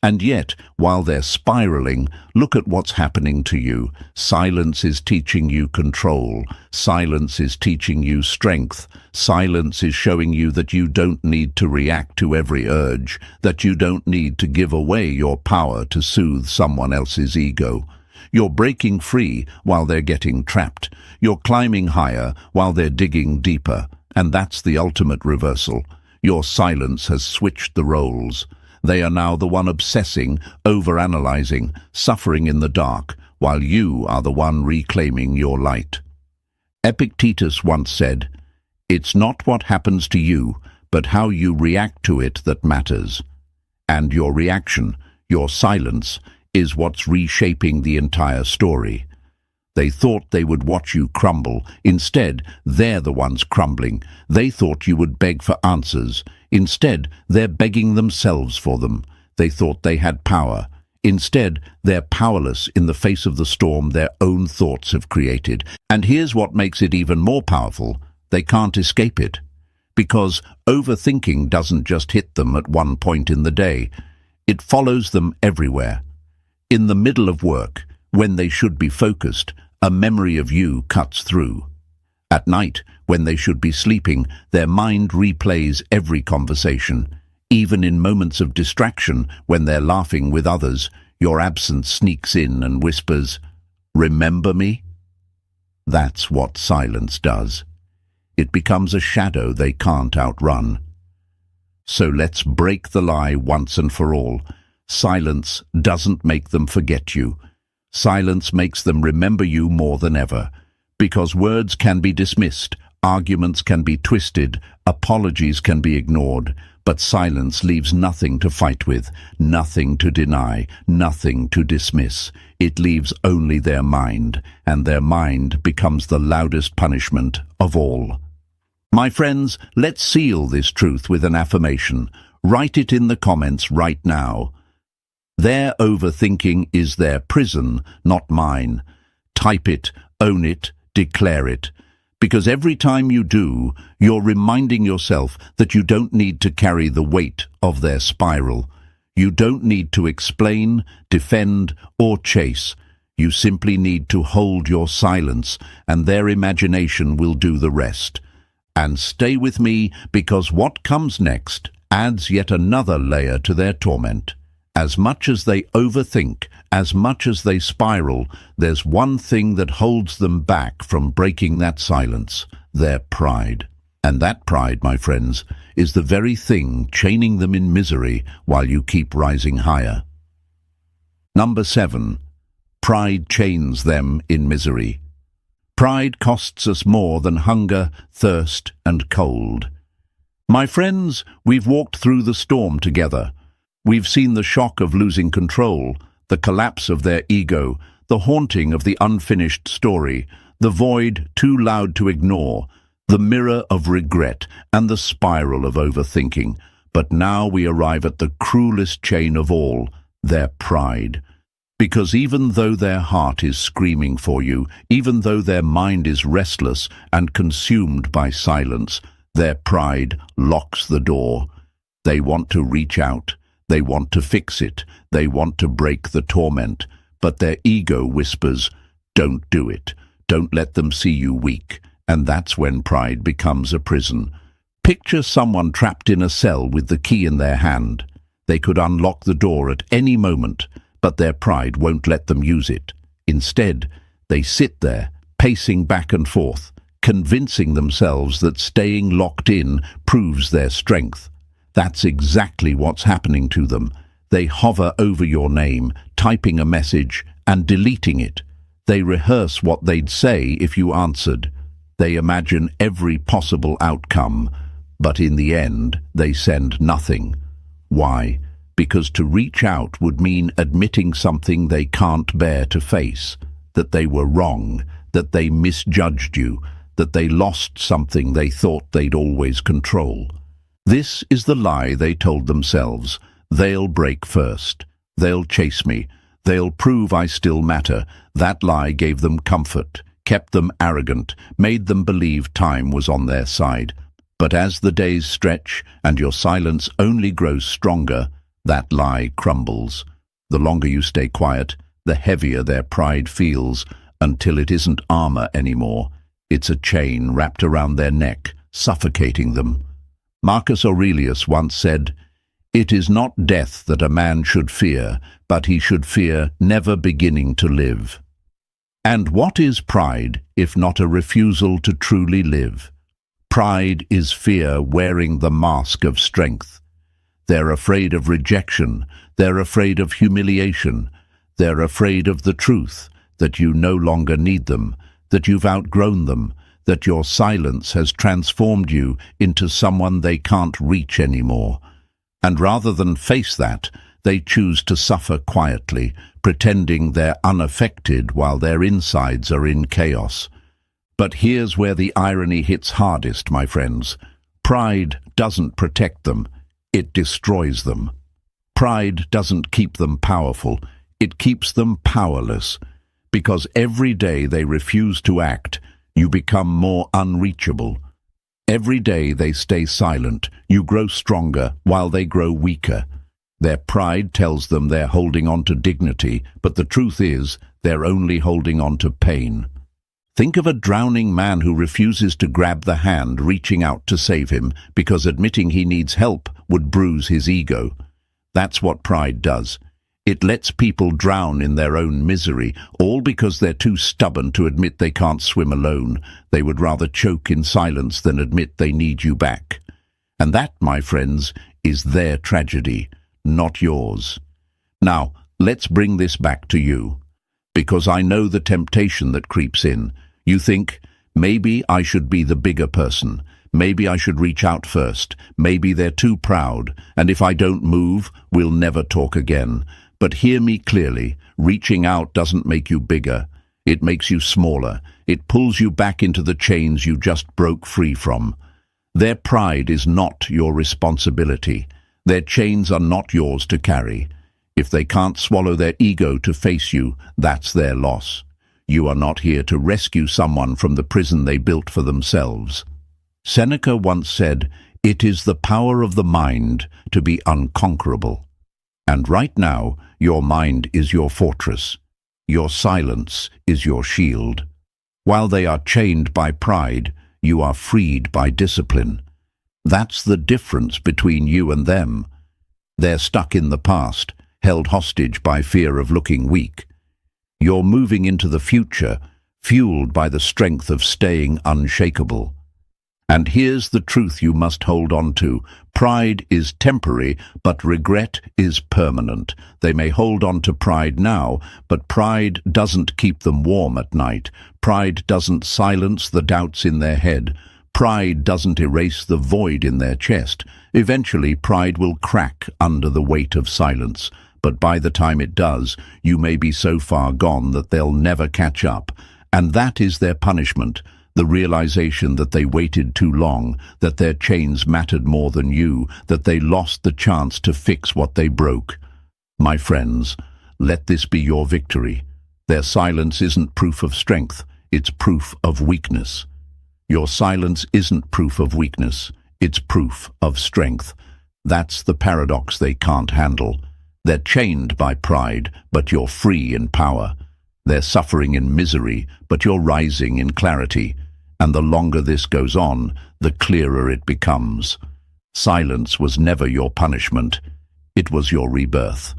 And yet, while they're spiraling, look at what's happening to you. Silence is teaching you control. Silence is teaching you strength. Silence is showing you that you don't need to react to every urge, that you don't need to give away your power to soothe someone else's ego. You're breaking free while they're getting trapped. You're climbing higher while they're digging deeper. And that's the ultimate reversal. Your silence has switched the roles. They are now the one obsessing, overanalyzing, suffering in the dark, while you are the one reclaiming your light. Epictetus once said, "It's not what happens to you, but how you react to it that matters." And your reaction, your silence, is what's reshaping the entire story. They thought they would watch you crumble. Instead, they're the ones crumbling. They thought you would beg for answers. Instead, they're begging themselves for them. They thought they had power. Instead, they're powerless in the face of the storm their own thoughts have created. And here's what makes it even more powerful. They can't escape it. Because overthinking doesn't just hit them at one point in the day. It follows them everywhere. In the middle of work, when they should be focused, a memory of you cuts through. At night, when they should be sleeping, their mind replays every conversation. Even in moments of distraction, when they're laughing with others, your absence sneaks in and whispers, Remember me? That's what silence does. It becomes a shadow they can't outrun. So let's break the lie once and for all. Silence doesn't make them forget you. Silence makes them remember you more than ever. Because words can be dismissed, arguments can be twisted, apologies can be ignored, but silence leaves nothing to fight with, nothing to deny, nothing to dismiss. It leaves only their mind, and their mind becomes the loudest punishment of all. My friends, let's seal this truth with an affirmation. Write it in the comments right now. Their overthinking is their prison, not mine. Type it, own it, declare it. Because every time you do, you're reminding yourself that you don't need to carry the weight of their spiral. You don't need to explain, defend, or chase. You simply need to hold your silence, and their imagination will do the rest. And stay with me, because what comes next adds yet another layer to their torment. As much as they overthink, as much as they spiral, there's one thing that holds them back from breaking that silence: their pride. And that pride, my friends, is the very thing chaining them in misery while you keep rising higher. Number 7. Pride chains them in misery. Pride costs us more than hunger, thirst, and cold. My friends, we've walked through the storm together. We've seen the shock of losing control, the collapse of their ego, the haunting of the unfinished story, the void too loud to ignore, the mirror of regret, and the spiral of overthinking. But now we arrive at the cruelest chain of all, their pride. Because even though their heart is screaming for you, even though their mind is restless and consumed by silence, their pride locks the door. They want to reach out. They want to fix it. They want to break the torment. But their ego whispers, "Don't do it. Don't let them see you weak." And that's when pride becomes a prison. Picture someone trapped in a cell with the key in their hand. They could unlock the door at any moment, but their pride won't let them use it. Instead, they sit there, pacing back and forth, convincing themselves that staying locked in proves their strength. That's exactly what's happening to them. They hover over your name, typing a message and deleting it. They rehearse what they'd say if you answered. They imagine every possible outcome, but in the end, they send nothing. Why? Because to reach out would mean admitting something they can't bear to face, that they were wrong, that they misjudged you, that they lost something they thought they'd always control. This is the lie they told themselves. They'll break first. They'll chase me. They'll prove I still matter. That lie gave them comfort, kept them arrogant, made them believe time was on their side. But as the days stretch and your silence only grows stronger, that lie crumbles. The longer you stay quiet, the heavier their pride feels, until it isn't armor anymore. It's a chain wrapped around their neck, suffocating them. Marcus Aurelius once said, "It is not death that a man should fear, but he should fear never beginning to live." And what is pride, if not a refusal to truly live? Pride is fear wearing the mask of strength. They're afraid of rejection. They're afraid of humiliation. They're afraid of the truth, that you no longer need them, that you've outgrown them, that your silence has transformed you into someone they can't reach anymore. And rather than face that, they choose to suffer quietly, pretending they're unaffected while their insides are in chaos. But here's where the irony hits hardest, my friends. Pride doesn't protect them. It destroys them. Pride doesn't keep them powerful. It keeps them powerless. Because every day they refuse to act, you become more unreachable. Every day they stay silent, you grow stronger while they grow weaker. Their pride tells them they're holding on to dignity, but the truth is they're only holding on to pain. Think of a drowning man who refuses to grab the hand reaching out to save him because admitting he needs help would bruise his ego. That's what pride does. It lets people drown in their own misery, all because they're too stubborn to admit they can't swim alone. They would rather choke in silence than admit they need you back. And that, my friends, is their tragedy, not yours. Now, let's bring this back to you, because I know the temptation that creeps in. You think, maybe I should be the bigger person. Maybe I should reach out first. Maybe they're too proud, and if I don't move, we'll never talk again. But hear me clearly, reaching out doesn't make you bigger. It makes you smaller. It pulls you back into the chains you just broke free from. Their pride is not your responsibility. Their chains are not yours to carry. If they can't swallow their ego to face you, that's their loss. You are not here to rescue someone from the prison they built for themselves. Seneca once said, "It is the power of the mind to be unconquerable." And right now, your mind is your fortress. Your silence is your shield. While they are chained by pride, you are freed by discipline. That's the difference between you and them. They're stuck in the past, held hostage by fear of looking weak. You're moving into the future, fueled by the strength of staying unshakable. And here's the truth you must hold on to. Pride is temporary, but regret is permanent. They may hold on to pride now, but pride doesn't keep them warm at night. Pride doesn't silence the doubts in their head. Pride doesn't erase the void in their chest. Eventually, pride will crack under the weight of silence. But by the time it does, you may be so far gone that they'll never catch up. And that is their punishment. The realization that they waited too long, that their chains mattered more than you, that they lost the chance to fix what they broke. My friends, let this be your victory. Their silence isn't proof of strength, it's proof of weakness. Your silence isn't proof of weakness, it's proof of strength. That's the paradox they can't handle. They're chained by pride, but you're free in power. They're suffering in misery, but you're rising in clarity. And the longer this goes on, the clearer it becomes. Silence was never your punishment. It was your rebirth.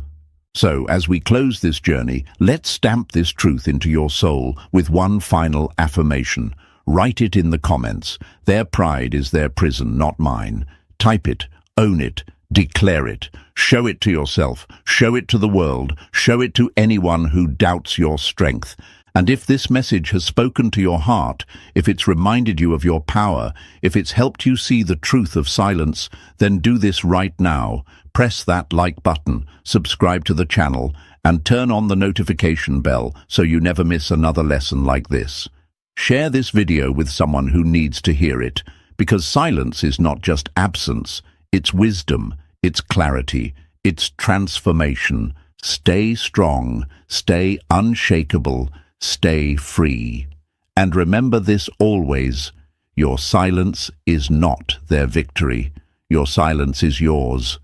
So, as we close this journey, let's stamp this truth into your soul with one final affirmation. Write it in the comments. Their pride is their prison, not mine. Type it, own it, declare it. Show it to yourself, show it to the world, show it to anyone who doubts your strength. And if this message has spoken to your heart, if it's reminded you of your power, if it's helped you see the truth of silence, then do this right now. Press that like button, subscribe to the channel, and turn on the notification bell so you never miss another lesson like this. Share this video with someone who needs to hear it, because silence is not just absence, it's wisdom, it's clarity, it's transformation. Stay strong, stay unshakable, stay free. And remember this always, your silence is not their victory. Your silence is yours.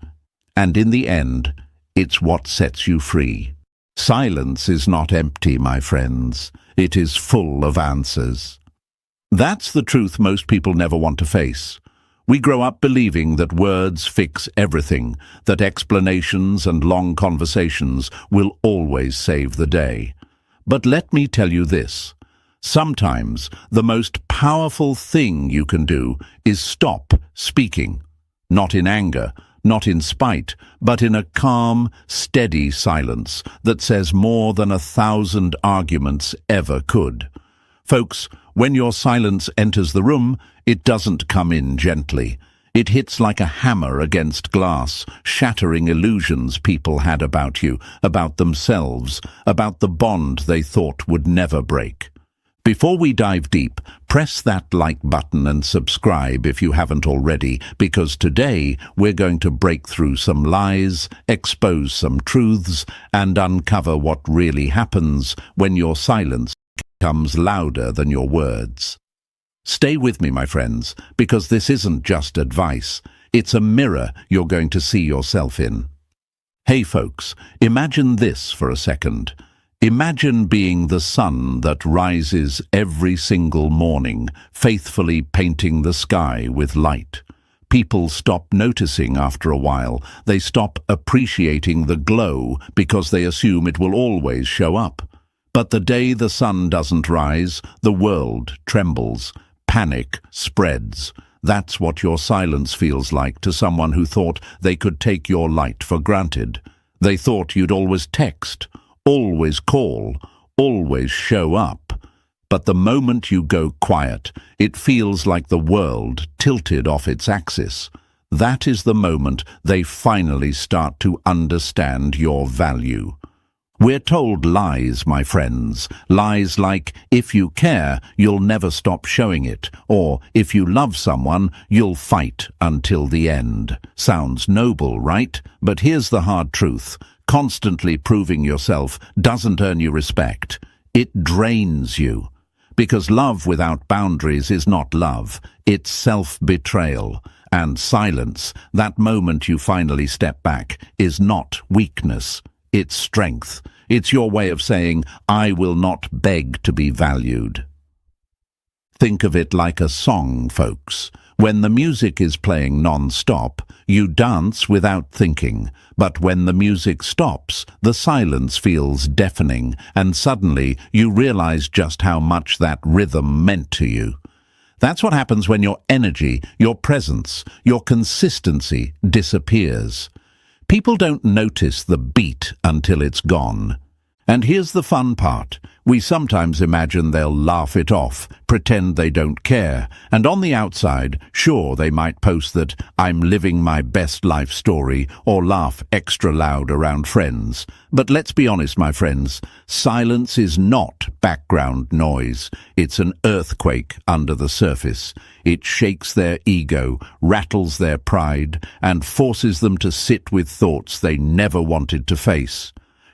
And in the end, it's what sets you free. Silence is not empty, my friends. It is full of answers. That's the truth most people never want to face. We grow up believing that words fix everything, that explanations and long conversations will always save the day. But let me tell you this. Sometimes the most powerful thing you can do is stop speaking. Not in anger, not in spite, but in a calm, steady silence that says more than 1,000 arguments ever could. Folks, when your silence enters the room, it doesn't come in gently. It hits like a hammer against glass, shattering illusions people had about you, about themselves, about the bond they thought would never break. Before we dive deep, press that like button and subscribe if you haven't already, because today we're going to break through some lies, expose some truths, and uncover what really happens when your silence becomes louder than your words. Stay with me, my friends, because this isn't just advice. It's a mirror you're going to see yourself in. Hey folks, imagine this for a second. Imagine being the sun that rises every single morning, faithfully painting the sky with light. People stop noticing after a while. They stop appreciating the glow because they assume it will always show up. But the day the sun doesn't rise, the world trembles. Panic spreads. That's what your silence feels like to someone who thought they could take your light for granted. They thought you'd always text, always call, always show up. But the moment you go quiet, it feels like the world tilted off its axis. That is the moment they finally start to understand your value. We're told lies, my friends. Lies like, if you care, you'll never stop showing it, or if you love someone, you'll fight until the end. Sounds noble, right? But here's the hard truth. Constantly proving yourself doesn't earn you respect. It drains you. Because love without boundaries is not love, it's self-betrayal. And silence, that moment you finally step back, is not weakness, it's strength. It's your way of saying, I will not beg to be valued. Think of it like a song, folks. When the music is playing non-stop, you dance without thinking. But when the music stops, the silence feels deafening, and suddenly you realize just how much that rhythm meant to you. That's what happens when your energy, your presence, your consistency disappears. People don't notice the beat until it's gone. And here's the fun part. We sometimes imagine they'll laugh it off, pretend they don't care, and on the outside, sure, they might post that I'm living my best life story or laugh extra loud around friends. But let's be honest, my friends, silence is not background noise. It's an earthquake under the surface. It shakes their ego, rattles their pride, and forces them to sit with thoughts they never wanted to face.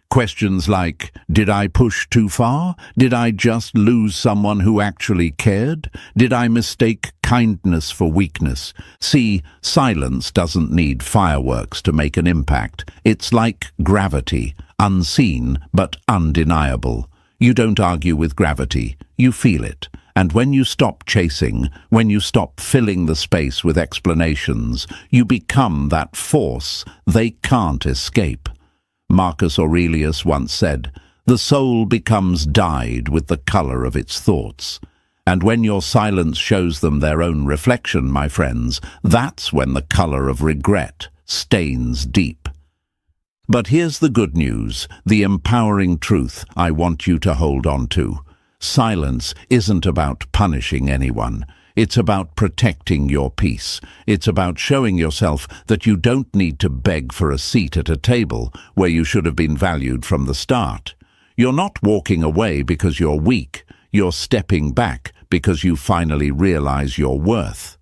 Questions like, did I push too far? Did I just lose someone who actually cared? Did I mistake kindness for weakness? See, silence doesn't need fireworks to make an impact. It's like gravity, unseen but undeniable. You don't argue with gravity, you feel it. And when you stop chasing, when you stop filling the space with explanations, you become that force they can't escape. Marcus Aurelius once said, the soul becomes dyed with the color of its thoughts. And when your silence shows them their own reflection, my friends, that's when the color of regret stains deep. But here's the good news, the empowering truth I want you to hold on to. Silence isn't about punishing anyone. It's about protecting your peace. It's about showing yourself that you don't need to beg for a seat at a table where you should have been valued from the start. You're not walking away because you're weak. You're stepping back because you finally realize your worth.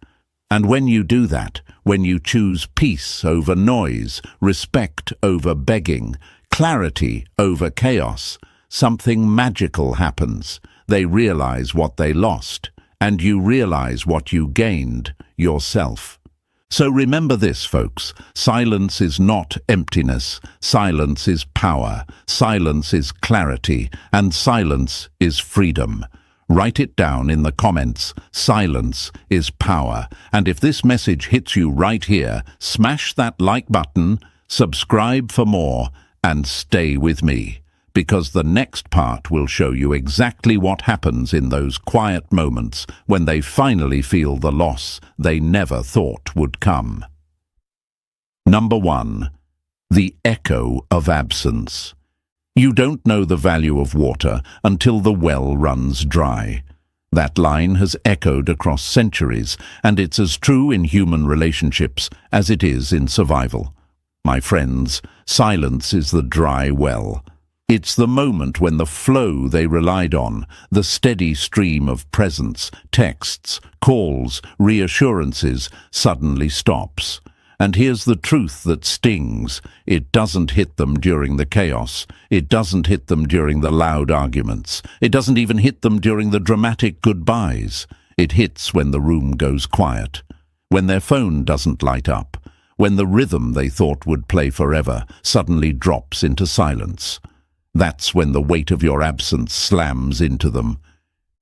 And when you do that, when you choose peace over noise, respect over begging, clarity over chaos, something magical happens. They realize what they lost. And you realize what you gained, yourself. So remember this, folks. Silence is not emptiness. Silence is power. Silence is clarity. And silence is freedom. Write it down in the comments. Silence is power. And if this message hits you right here, smash that like button, subscribe for more, and stay with me. Because the next part will show you exactly what happens in those quiet moments when they finally feel the loss they never thought would come. Number 1. The echo of absence. You don't know the value of water until the well runs dry. That line has echoed across centuries, and it's as true in human relationships as it is in survival. My friends, silence is the dry well. It's the moment when the flow they relied on, the steady stream of presence, texts, calls, reassurances, suddenly stops. And here's the truth that stings. It doesn't hit them during the chaos. It doesn't hit them during the loud arguments. It doesn't even hit them during the dramatic goodbyes. It hits when the room goes quiet, when their phone doesn't light up, when the rhythm they thought would play forever suddenly drops into silence. That's when the weight of your absence slams into them.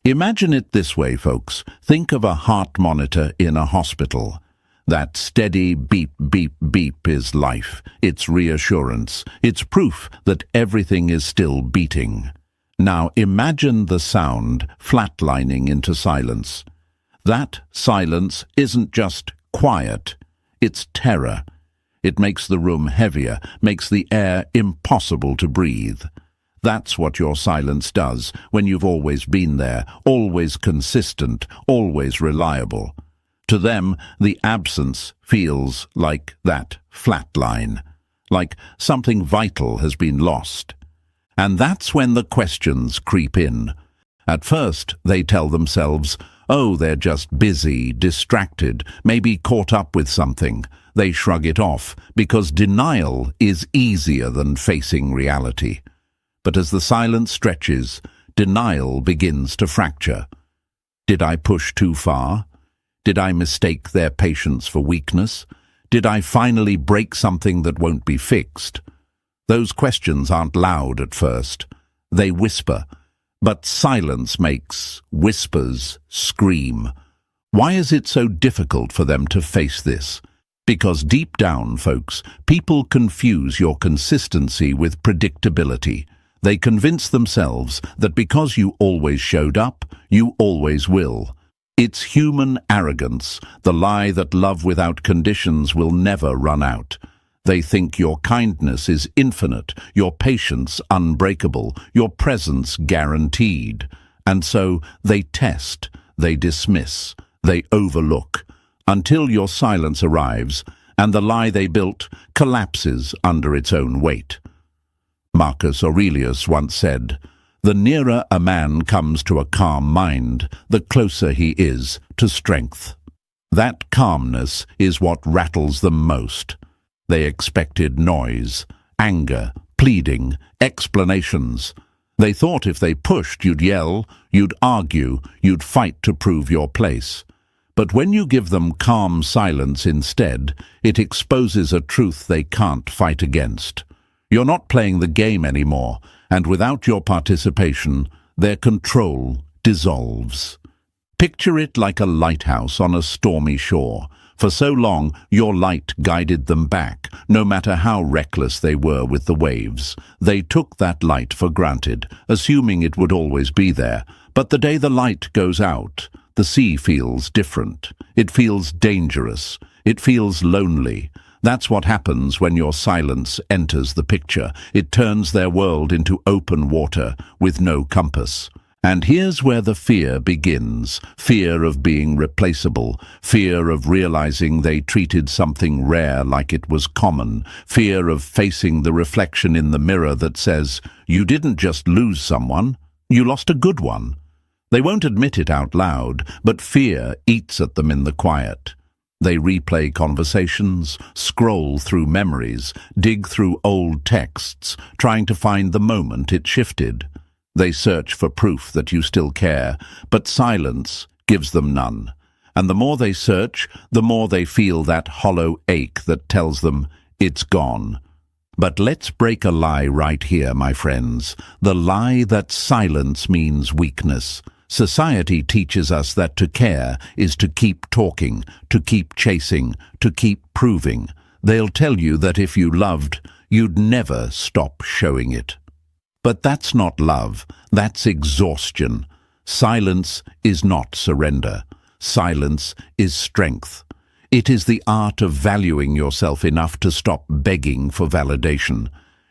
Imagine it this way, folks. Think of a heart monitor in a hospital. That steady beep, beep, beep is life. It's reassurance. It's proof that everything is still beating. Now imagine the sound flatlining into silence. That silence isn't just quiet, it's terror. It makes the room heavier, makes the air impossible to breathe. That's what your silence does when you've always been there, always consistent, always reliable. To them, the absence feels like that flat line, like something vital has been lost. And that's when the questions creep in. At first, they tell themselves, oh, they're just busy, distracted, maybe caught up with something. They shrug it off, because denial is easier than facing reality. But as the silence stretches, denial begins to fracture. Did I push too far? Did I mistake their patience for weakness? Did I finally break something that won't be fixed? Those questions aren't loud at first. They whisper. But silence makes whispers scream. Why is it so difficult for them to face this? Because deep down, folks, people confuse your consistency with predictability. They convince themselves that because you always showed up, you always will. It's human arrogance, the lie that love without conditions will never run out. They think your kindness is infinite, your patience unbreakable, your presence guaranteed. And so they test, they dismiss, they overlook, until your silence arrives and the lie they built collapses under its own weight. Marcus Aurelius once said, "The nearer a man comes to a calm mind, the closer he is to strength." That calmness is what rattles them most. They expected noise, anger, pleading, explanations. They thought if they pushed, you'd yell, you'd argue, you'd fight to prove your place. But when you give them calm silence instead, it exposes a truth they can't fight against. You're not playing the game anymore, and without your participation, their control dissolves. Picture it like a lighthouse on a stormy shore. For so long, your light guided them back, no matter how reckless they were with the waves. They took that light for granted, assuming it would always be there. But the day the light goes out, the sea feels different. It feels dangerous. It feels lonely. That's what happens when your silence enters the picture. It turns their world into open water with no compass. And here's where the fear begins. Fear of being replaceable. Fear of realizing they treated something rare like it was common. Fear of facing the reflection in the mirror that says, you didn't just lose someone, you lost a good one. They won't admit it out loud, but fear eats at them in the quiet. They replay conversations, scroll through memories, dig through old texts, trying to find the moment it shifted. They search for proof that you still care, but silence gives them none. And the more they search, the more they feel that hollow ache that tells them it's gone. But let's break a lie right here, my friends. The lie that silence means weakness. Society teaches us that to care is to keep talking, to keep chasing, to keep proving. They'll tell you that if you loved, you'd never stop showing it. But that's not love, that's exhaustion. Silence is not surrender. Silence is strength. It is the art of valuing yourself enough to stop begging for validation.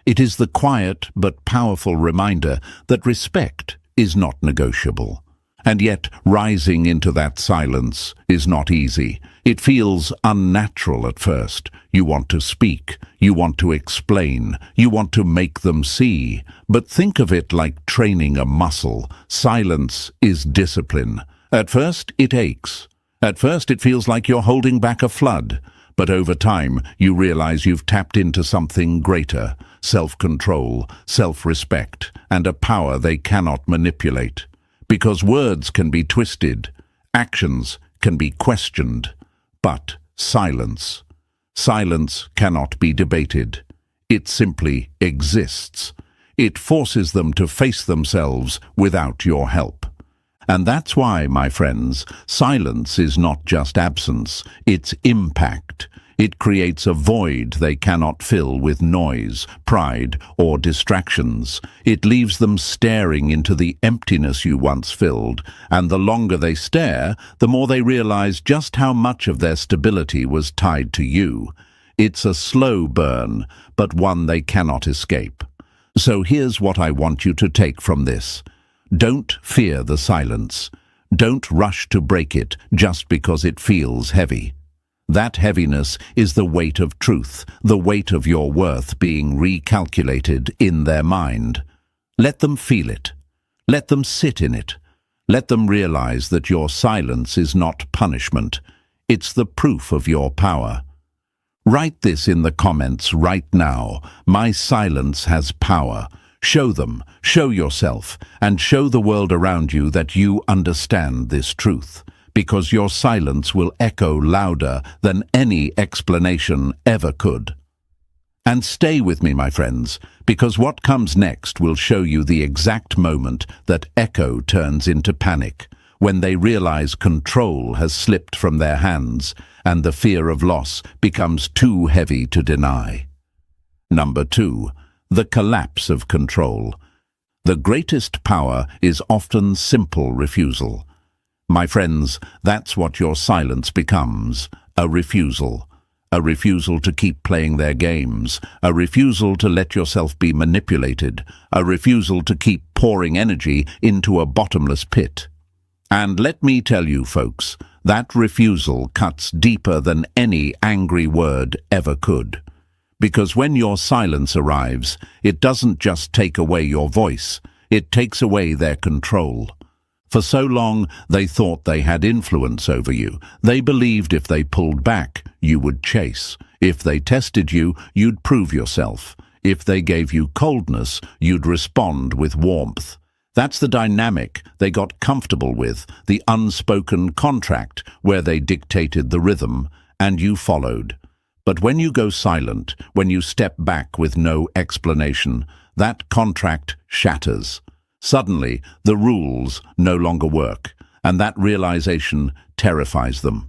It is the quiet but powerful reminder that respect is not negotiable. And yet, rising into that silence is not easy. It feels unnatural at first. You want to speak, you want to explain, you want to make them see. But think of it like training a muscle. Silence is discipline. At first, it aches. At first, it feels like you're holding back a flood. But over time, you realize you've tapped into something greater: self-control, self-respect, and a power they cannot manipulate. Because words can be twisted, actions can be questioned, but silence cannot be debated. It simply exists. It forces them to face themselves without your help. And that's why, my friends, silence is not just absence, it's impact. It creates a void they cannot fill with noise, pride, or distractions. It leaves them staring into the emptiness you once filled, and the longer they stare, the more they realize just how much of their stability was tied to you. It's a slow burn, but one they cannot escape. So here's what I want you to take from this. Don't fear the silence. Don't rush to break it just because it feels heavy. That heaviness is the weight of truth, the weight of your worth being recalculated in their mind. Let them feel it. Let them sit in it. Let them realize that your silence is not punishment. It's the proof of your power. Write this in the comments right now. My silence has power. Show them, show yourself, and show the world around you that you understand this truth, because your silence will echo louder than any explanation ever could. And stay with me, my friends, because what comes next will show you the exact moment that echo turns into panic, when they realize control has slipped from their hands and the fear of loss becomes too heavy to deny. Number 2. The collapse of control. The greatest power is often simple refusal. My friends, that's what your silence becomes, a refusal. A refusal to keep playing their games, a refusal to let yourself be manipulated, a refusal to keep pouring energy into a bottomless pit. And let me tell you, folks, that refusal cuts deeper than any angry word ever could. Because when your silence arrives, it doesn't just take away your voice, it takes away their control. For so long, they thought they had influence over you. They believed if they pulled back, you would chase. If they tested you, you'd prove yourself. If they gave you coldness, you'd respond with warmth. That's the dynamic they got comfortable with, the unspoken contract where they dictated the rhythm, and you followed. But when you go silent, when you step back with no explanation, that contract shatters. Suddenly, the rules no longer work, and that realization terrifies them.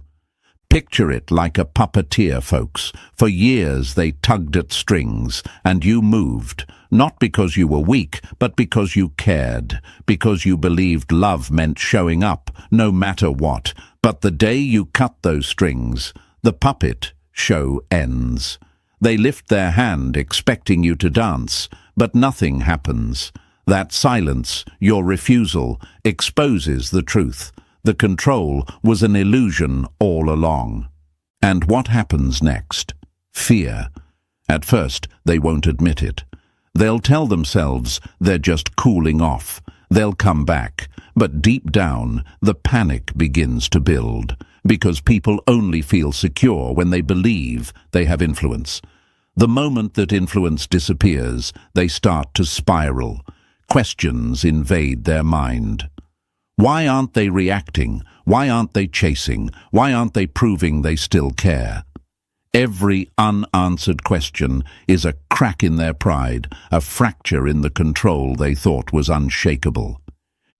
Picture it like a puppeteer, folks. For years they tugged at strings, and you moved, not because you were weak, but because you cared, because you believed love meant showing up, no matter what. But the day you cut those strings, the puppet show ends. They lift their hand expecting you to dance, but nothing happens. That silence, your refusal, exposes the truth. The control was an illusion all along. And what happens next? Fear. At first, they won't admit it. They'll tell themselves they're just cooling off. They'll come back. But deep down, the panic begins to build, because people only feel secure when they believe they have influence. The moment that influence disappears, they start to spiral. Questions invade their mind. Why aren't they reacting? Why aren't they chasing? Why aren't they proving they still care? Every unanswered question is a crack in their pride, a fracture in the control they thought was unshakable.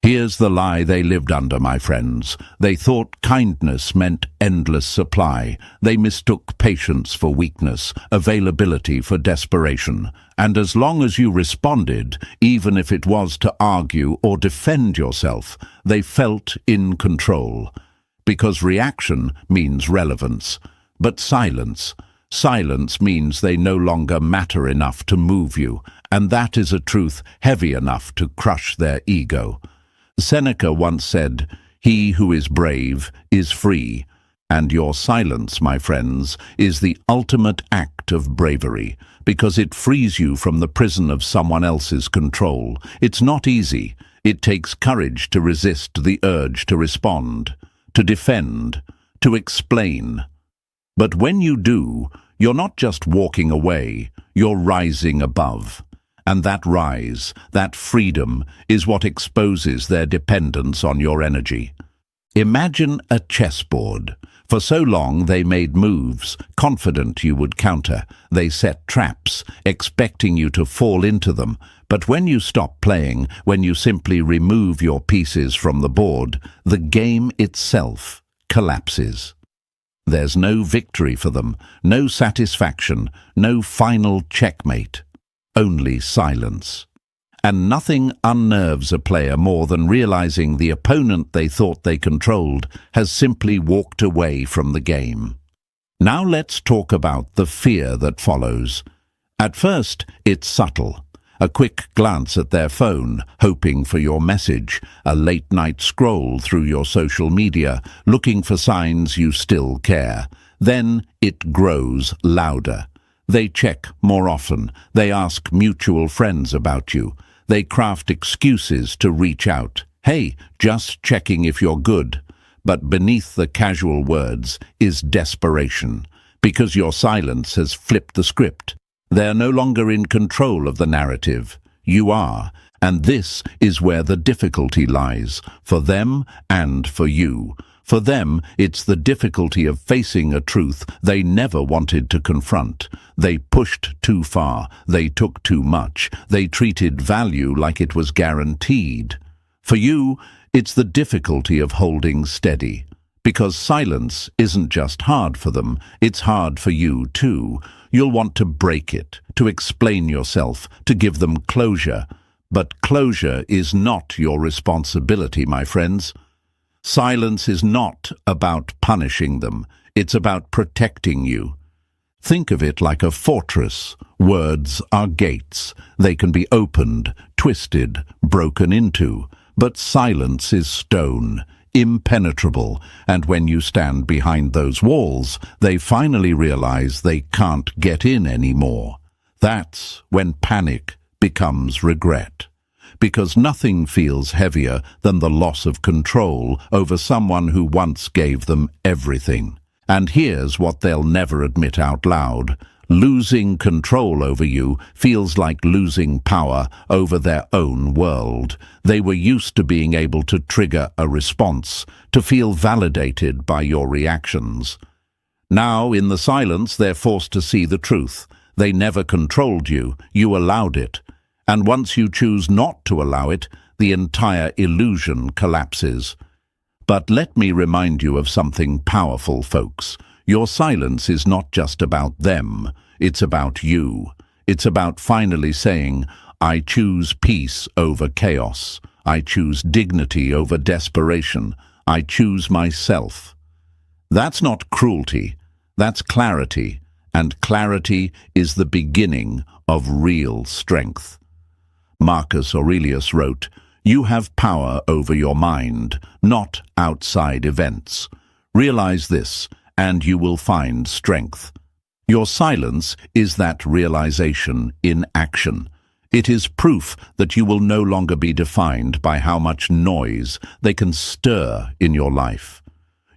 Here's the lie they lived under, my friends. They thought kindness meant endless supply. They mistook patience for weakness, availability for desperation. And as long as you responded, even if it was to argue or defend yourself, they felt in control. Because reaction means relevance. But silence means they no longer matter enough to move you, and that is a truth heavy enough to crush their ego. Seneca once said, "He who is brave is free," and your silence, my friends, is the ultimate act of bravery, because it frees you from the prison of someone else's control. It's not easy. It takes courage to resist the urge to respond, to defend, to explain. But when you do, you're not just walking away, you're rising above. And that rise, that freedom, is what exposes their dependence on your energy. Imagine a chessboard. For so long they made moves, confident you would counter. They set traps, expecting you to fall into them. But when you stop playing, when you simply remove your pieces from the board, the game itself collapses. There's no victory for them, no satisfaction, no final checkmate, only silence. And nothing unnerves a player more than realizing the opponent they thought they controlled has simply walked away from the game. Now let's talk about the fear that follows. At first, it's subtle. A quick glance at their phone, hoping for your message, a late-night scroll through your social media, looking for signs you still care. Then it grows louder. They check more often. They ask mutual friends about you. They craft excuses to reach out. Hey, just checking if you're good. But beneath the casual words is desperation, because your silence has flipped the script. They're no longer in control of the narrative. You are, and this is where the difficulty lies, for them and for you. For them, it's the difficulty of facing a truth they never wanted to confront. They pushed too far, they took too much, they treated value like it was guaranteed. For you, it's the difficulty of holding steady. Because silence isn't just hard for them, it's hard for you too. You'll want to break it, to explain yourself, to give them closure. But closure is not your responsibility, my friends. Silence is not about punishing them. It's about protecting you. Think of it like a fortress. Words are gates. They can be opened, twisted, broken into. But silence is stone, impenetrable, and when you stand behind those walls, they finally realize they can't get in anymore. That's when panic becomes regret. Because nothing feels heavier than the loss of control over someone who once gave them everything. And here's what they'll never admit out loud. Losing control over you feels like losing power over their own world. They were used to being able to trigger a response, to feel validated by your reactions. Now, in the silence, they're forced to see the truth. They never controlled you, you allowed it. And once you choose not to allow it, the entire illusion collapses. But let me remind you of something powerful, folks. Your silence is not just about them, it's about you. It's about finally saying, I choose peace over chaos. I choose dignity over desperation. I choose myself. That's not cruelty, that's clarity, and clarity is the beginning of real strength. Marcus Aurelius wrote, "You have power over your mind, not outside events. Realize this, and you will find strength." Your silence is that realization in action. It is proof that you will no longer be defined by how much noise they can stir in your life.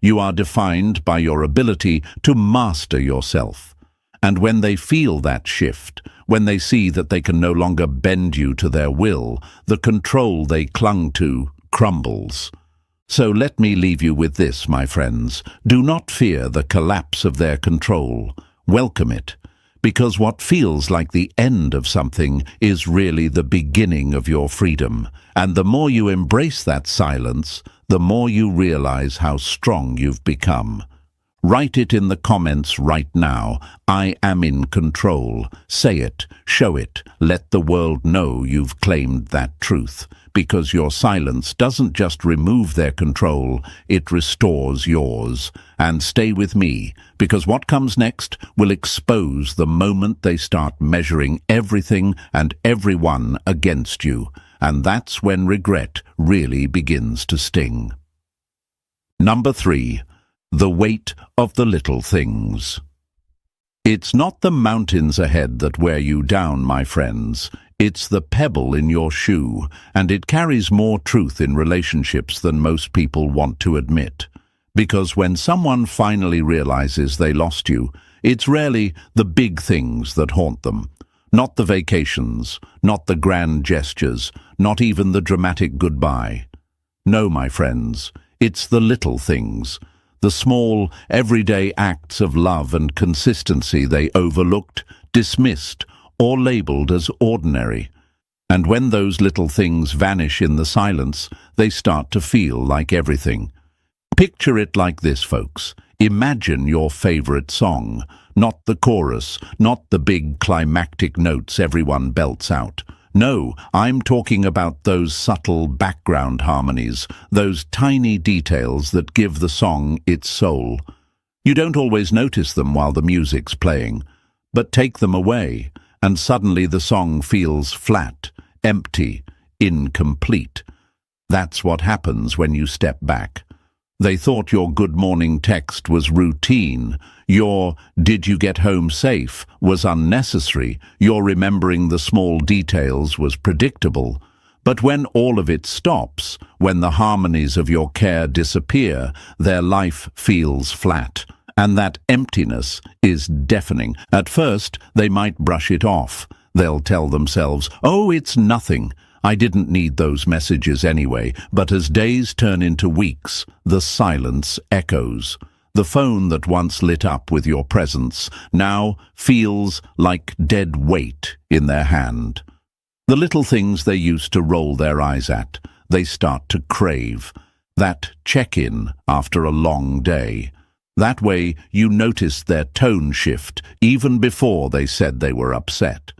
You are defined by your ability to master yourself. And when they feel that shift, when they see that they can no longer bend you to their will, the control they clung to crumbles. So let me leave you with this, my friends. Do not fear the collapse of their control. Welcome it, because what feels like the end of something is really the beginning of your freedom. And the more you embrace that silence, the more you realize how strong you've become. Write it in the comments right now. I am in control. Say it, show it, let the world know you've claimed that truth. Because your silence doesn't just remove their control, it restores yours. And stay with me, because what comes next will expose the moment they start measuring everything and everyone against you. And that's when regret really begins to sting. Number 3. The weight of the little things. It's not the mountains ahead that wear you down, my friends. It's the pebble in your shoe, and it carries more truth in relationships than most people want to admit. Because when someone finally realizes they lost you, it's rarely the big things that haunt them. Not the vacations, not the grand gestures, not even the dramatic goodbye. No, my friends, it's the little things. The small, everyday acts of love and consistency they overlooked, dismissed, or labeled as ordinary. And when those little things vanish in the silence, they start to feel like everything. Picture it like this, folks. Imagine your favorite song, not the chorus, not the big climactic notes everyone belts out. No, I'm talking about those subtle background harmonies, those tiny details that give the song its soul. You don't always notice them while the music's playing, but take them away, and suddenly the song feels flat, empty, incomplete. That's what happens when you step back. They thought your good morning text was routine, your "did you get home safe" was unnecessary, your remembering the small details was predictable. But when all of it stops, when the harmonies of your care disappear, their life feels flat. And that emptiness is deafening. At first, they might brush it off. They'll tell themselves, "Oh, it's nothing. I didn't need those messages anyway." But as days turn into weeks, the silence echoes. The phone that once lit up with your presence now feels like dead weight in their hand. The little things they used to roll their eyes at, they start to crave. That check-in after a long day. That way you noticed their tone shift even before they said they were upset.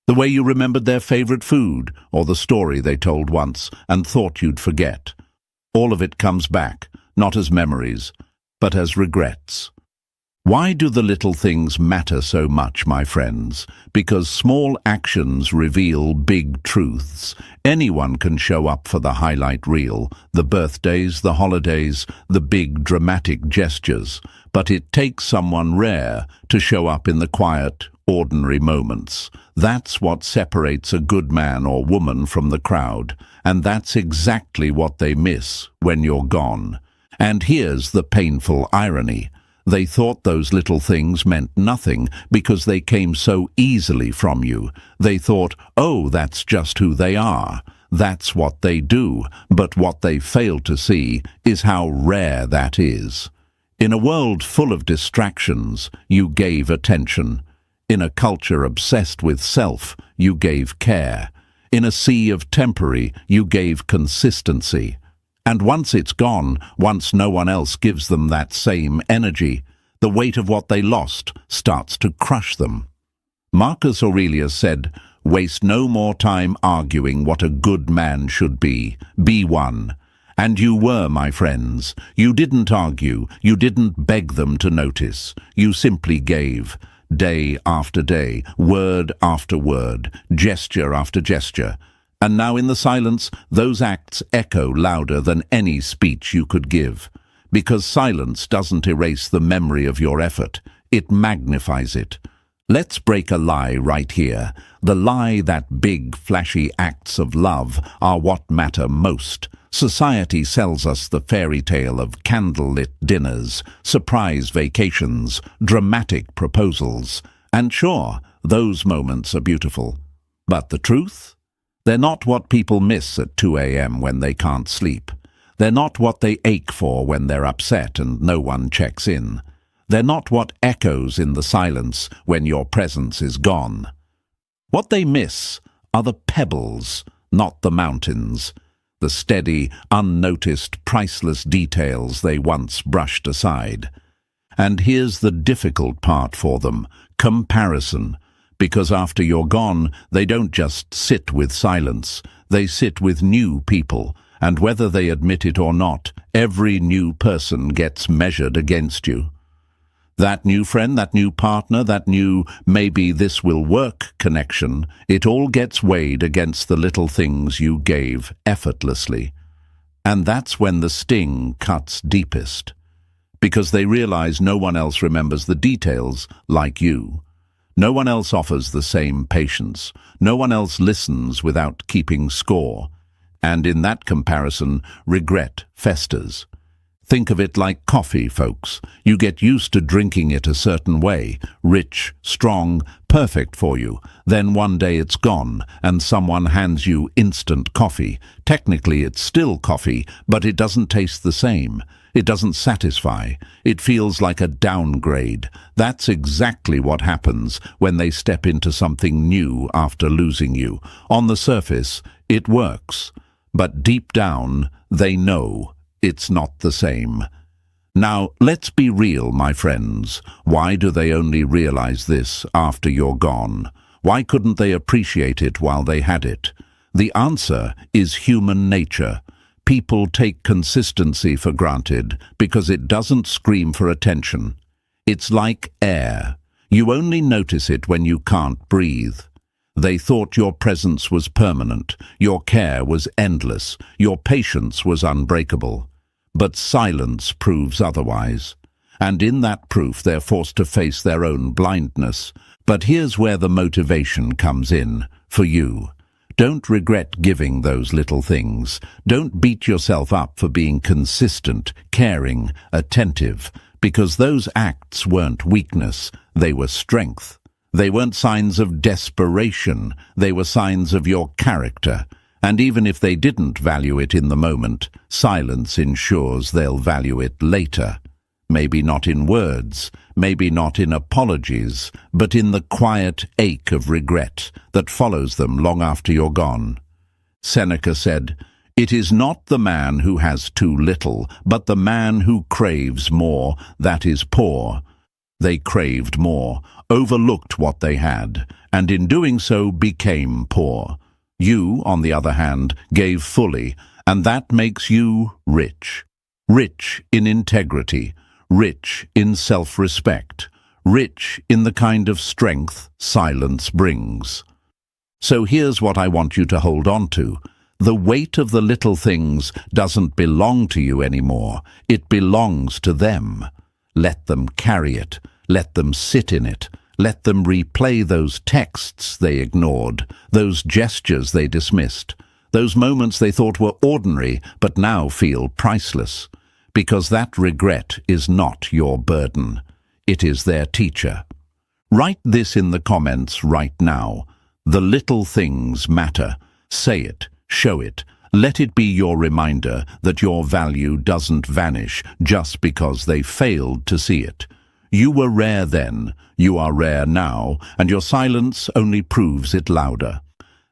The way you remembered their favorite food or the story they told once and thought you'd forget. All of it comes back, not as memories, but as regrets. Why do the little things matter so much, my friends? Because small actions reveal big truths. Anyone can show up for the highlight reel, the birthdays, the holidays, the big dramatic gestures. But it takes someone rare to show up in the quiet, ordinary moments. That's what separates a good man or woman from the crowd. And that's exactly what they miss when you're gone. And here's the painful irony. They thought those little things meant nothing because they came so easily from you. They thought, oh, that's just who they are. That's what they do. But what they failed to see is how rare that is. In a world full of distractions, you gave attention. In a culture obsessed with self, you gave care. In a sea of temporary, you gave consistency. And once it's gone, once no one else gives them that same energy, the weight of what they lost starts to crush them. Marcus Aurelius said, "Waste no more time arguing what a good man should be. Be one." And you were, my friends. You didn't argue. You didn't beg them to notice. You simply gave. Day after day, word after word, gesture after gesture. And now in the silence, those acts echo louder than any speech you could give. Because silence doesn't erase the memory of your effort, it magnifies it. Let's break a lie right here. The lie that big, flashy acts of love are what matter most. Society sells us the fairy tale of candlelit dinners, surprise vacations, dramatic proposals. And sure, those moments are beautiful. But the truth? They're not what people miss at 2 a.m. when they can't sleep. They're not what they ache for when they're upset and no one checks in. They're not what echoes in the silence when your presence is gone. What they miss are the pebbles, not the mountains. The steady, unnoticed, priceless details they once brushed aside. And here's the difficult part for them, comparison. Because after you're gone, they don't just sit with silence, they sit with new people, and whether they admit it or not, every new person gets measured against you. That new friend, that new partner, that new "maybe this will work" connection, it all gets weighed against the little things you gave effortlessly. And that's when the sting cuts deepest, because they realize no one else remembers the details like you. No one else offers the same patience. No one else listens without keeping score. And in that comparison, regret festers. Think of it like coffee, folks. You get used to drinking it a certain way, rich, strong, perfect for you. Then one day it's gone, and someone hands you instant coffee. Technically it's still coffee, but it doesn't taste the same. It doesn't satisfy. It feels like a downgrade. That's exactly what happens when they step into something new after losing you. On the surface, it works, but deep down, they know it's not the same. Now, let's be real, my friends. Why do they only realize this after you're gone? Why couldn't they appreciate it while they had it? The answer is human nature. People take consistency for granted because it doesn't scream for attention. It's like air. You only notice it when you can't breathe. They thought your presence was permanent, your care was endless, your patience was unbreakable. But silence proves otherwise. And in that proof they're forced to face their own blindness. But here's where the motivation comes in, for you. Don't regret giving those little things. Don't beat yourself up for being consistent, caring, attentive, because those acts weren't weakness, they were strength. They weren't signs of desperation, they were signs of your character. And even if they didn't value it in the moment, silence ensures they'll value it later. Maybe not in words, maybe not in apologies, but in the quiet ache of regret that follows them long after you're gone. Seneca said, "It is not the man who has too little, but the man who craves more, that is poor." They craved more, overlooked what they had, and in doing so became poor. You, on the other hand, gave fully, and that makes you rich. Rich in integrity, rich in self-respect, rich in the kind of strength silence brings. So here's what I want you to hold on to. The weight of the little things doesn't belong to you anymore. It belongs to them. Let them carry it. Let them sit in it. Let them replay those texts they ignored, those gestures they dismissed, those moments they thought were ordinary but now feel priceless. Because that regret is not your burden. It is their teacher. Write this in the comments right now. The little things matter. Say it. Show it. Let it be your reminder that your value doesn't vanish just because they failed to see it. You were rare then, you are rare now, and your silence only proves it louder.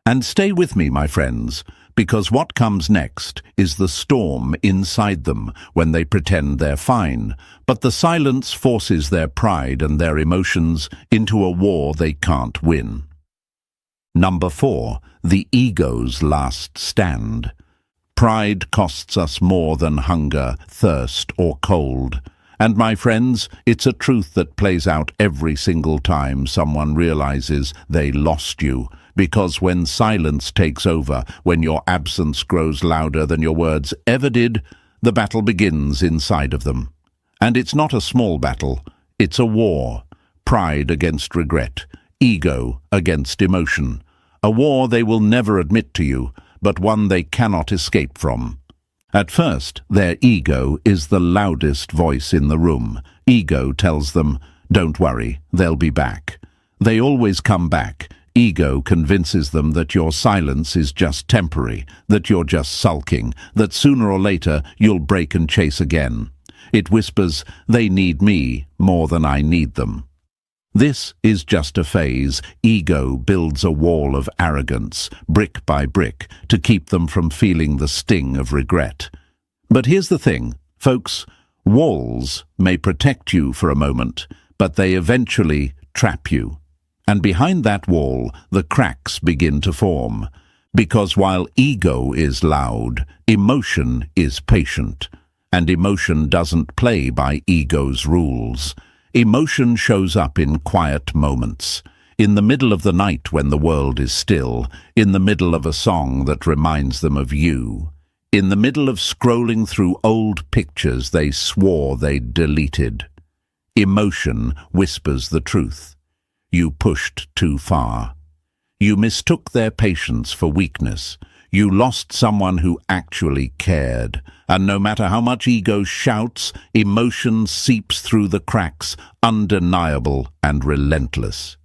And stay with me, my friends, because what comes next is the storm inside them when they pretend they're fine, but the silence forces their pride and their emotions into a war they can't win. Number 4, the ego's last stand. Pride costs us more than hunger, thirst, or cold. And my friends, it's a truth that plays out every single time someone realizes they lost you. Because when silence takes over, when your absence grows louder than your words ever did, the battle begins inside of them. And it's not a small battle, it's a war. Pride against regret, ego against emotion. A war they will never admit to you, but one they cannot escape from. At first, their ego is the loudest voice in the room. Ego tells them, "Don't worry, they'll be back." They always come back. Ego convinces them that your silence is just temporary, that you're just sulking, that sooner or later you'll break and chase again. It whispers, "They need me more than I need them." This is just a phase. Ego builds a wall of arrogance, brick by brick, to keep them from feeling the sting of regret. But here's the thing, folks, walls may protect you for a moment, but they eventually trap you. And behind that wall, the cracks begin to form. Because while ego is loud, emotion is patient. And emotion doesn't play by ego's rules. Emotion shows up in quiet moments, in the middle of the night when the world is still, in the middle of a song that reminds them of you, in the middle of scrolling through old pictures they swore they'd deleted. Emotion whispers the truth. You pushed too far. You mistook their patience for weakness. You lost someone who actually cared. And no matter how much ego shouts, emotion seeps through the cracks, undeniable and relentless.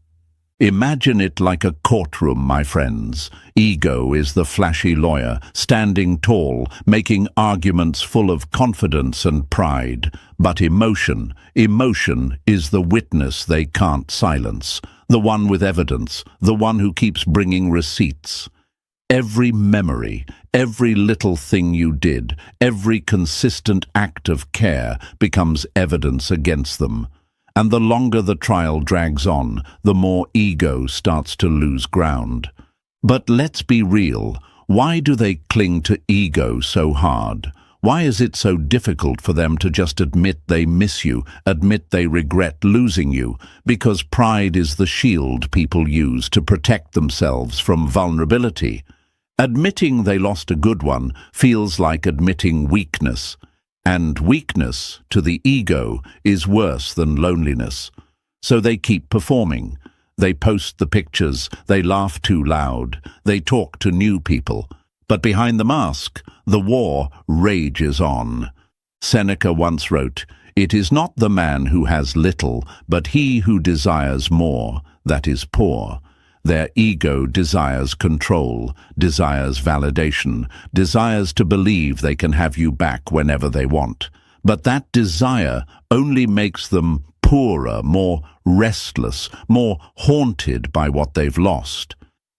Imagine it like a courtroom, my friends. Ego is the flashy lawyer, standing tall, making arguments full of confidence and pride. But emotion is the witness they can't silence, the one with evidence, the one who keeps bringing receipts. Every memory, every little thing you did, every consistent act of care becomes evidence against them. And the longer the trial drags on, the more ego starts to lose ground. But let's be real. Why do they cling to ego so hard? Why is it so difficult for them to just admit they miss you, admit they regret losing you? Because pride is the shield people use to protect themselves from vulnerability. Admitting they lost a good one feels like admitting weakness. And weakness, to the ego, is worse than loneliness. So they keep performing. They post the pictures, they laugh too loud, they talk to new people. But behind the mask, the war rages on. Seneca once wrote, "It is not the man who has little, but he who desires more, that is poor." Their ego desires control, desires validation, desires to believe they can have you back whenever they want. But that desire only makes them poorer, more restless, more haunted by what they've lost.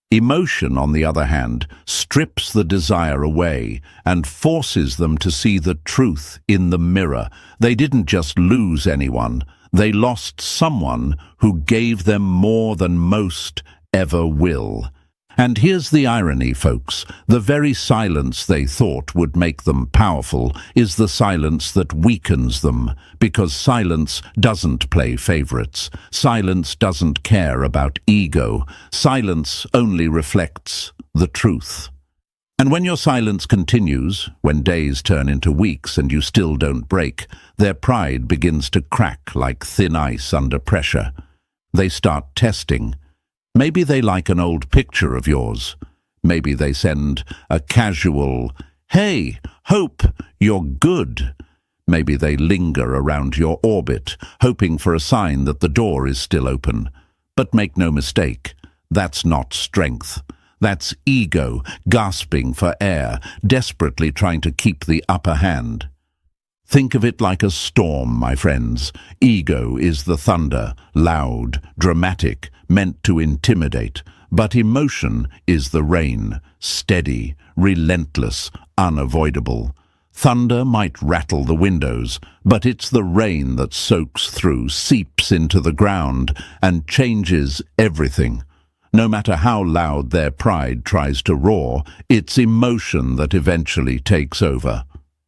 Emotion, on the other hand, strips the desire away and forces them to see the truth in the mirror. They didn't just lose anyone, they lost someone who gave them more than most ever will. And here's the irony, folks. The very silence they thought would make them powerful is the silence that weakens them, because silence doesn't play favorites. Silence doesn't care about ego. Silence only reflects the truth. And when your silence continues, when days turn into weeks and you still don't break, their pride begins to crack like thin ice under pressure. They start testing. Maybe they like an old picture of yours. Maybe they send a casual, "Hey, hope you're good." Maybe they linger around your orbit, hoping for a sign that the door is still open. But make no mistake, that's not strength. That's ego, gasping for air, desperately trying to keep the upper hand. Think of it like a storm, my friends. Ego is the thunder, loud, dramatic, meant to intimidate. But emotion is the rain, steady, relentless, unavoidable. Thunder might rattle the windows, but it's the rain that soaks through, seeps into the ground, and changes everything. No matter how loud their pride tries to roar, it's emotion that eventually takes over.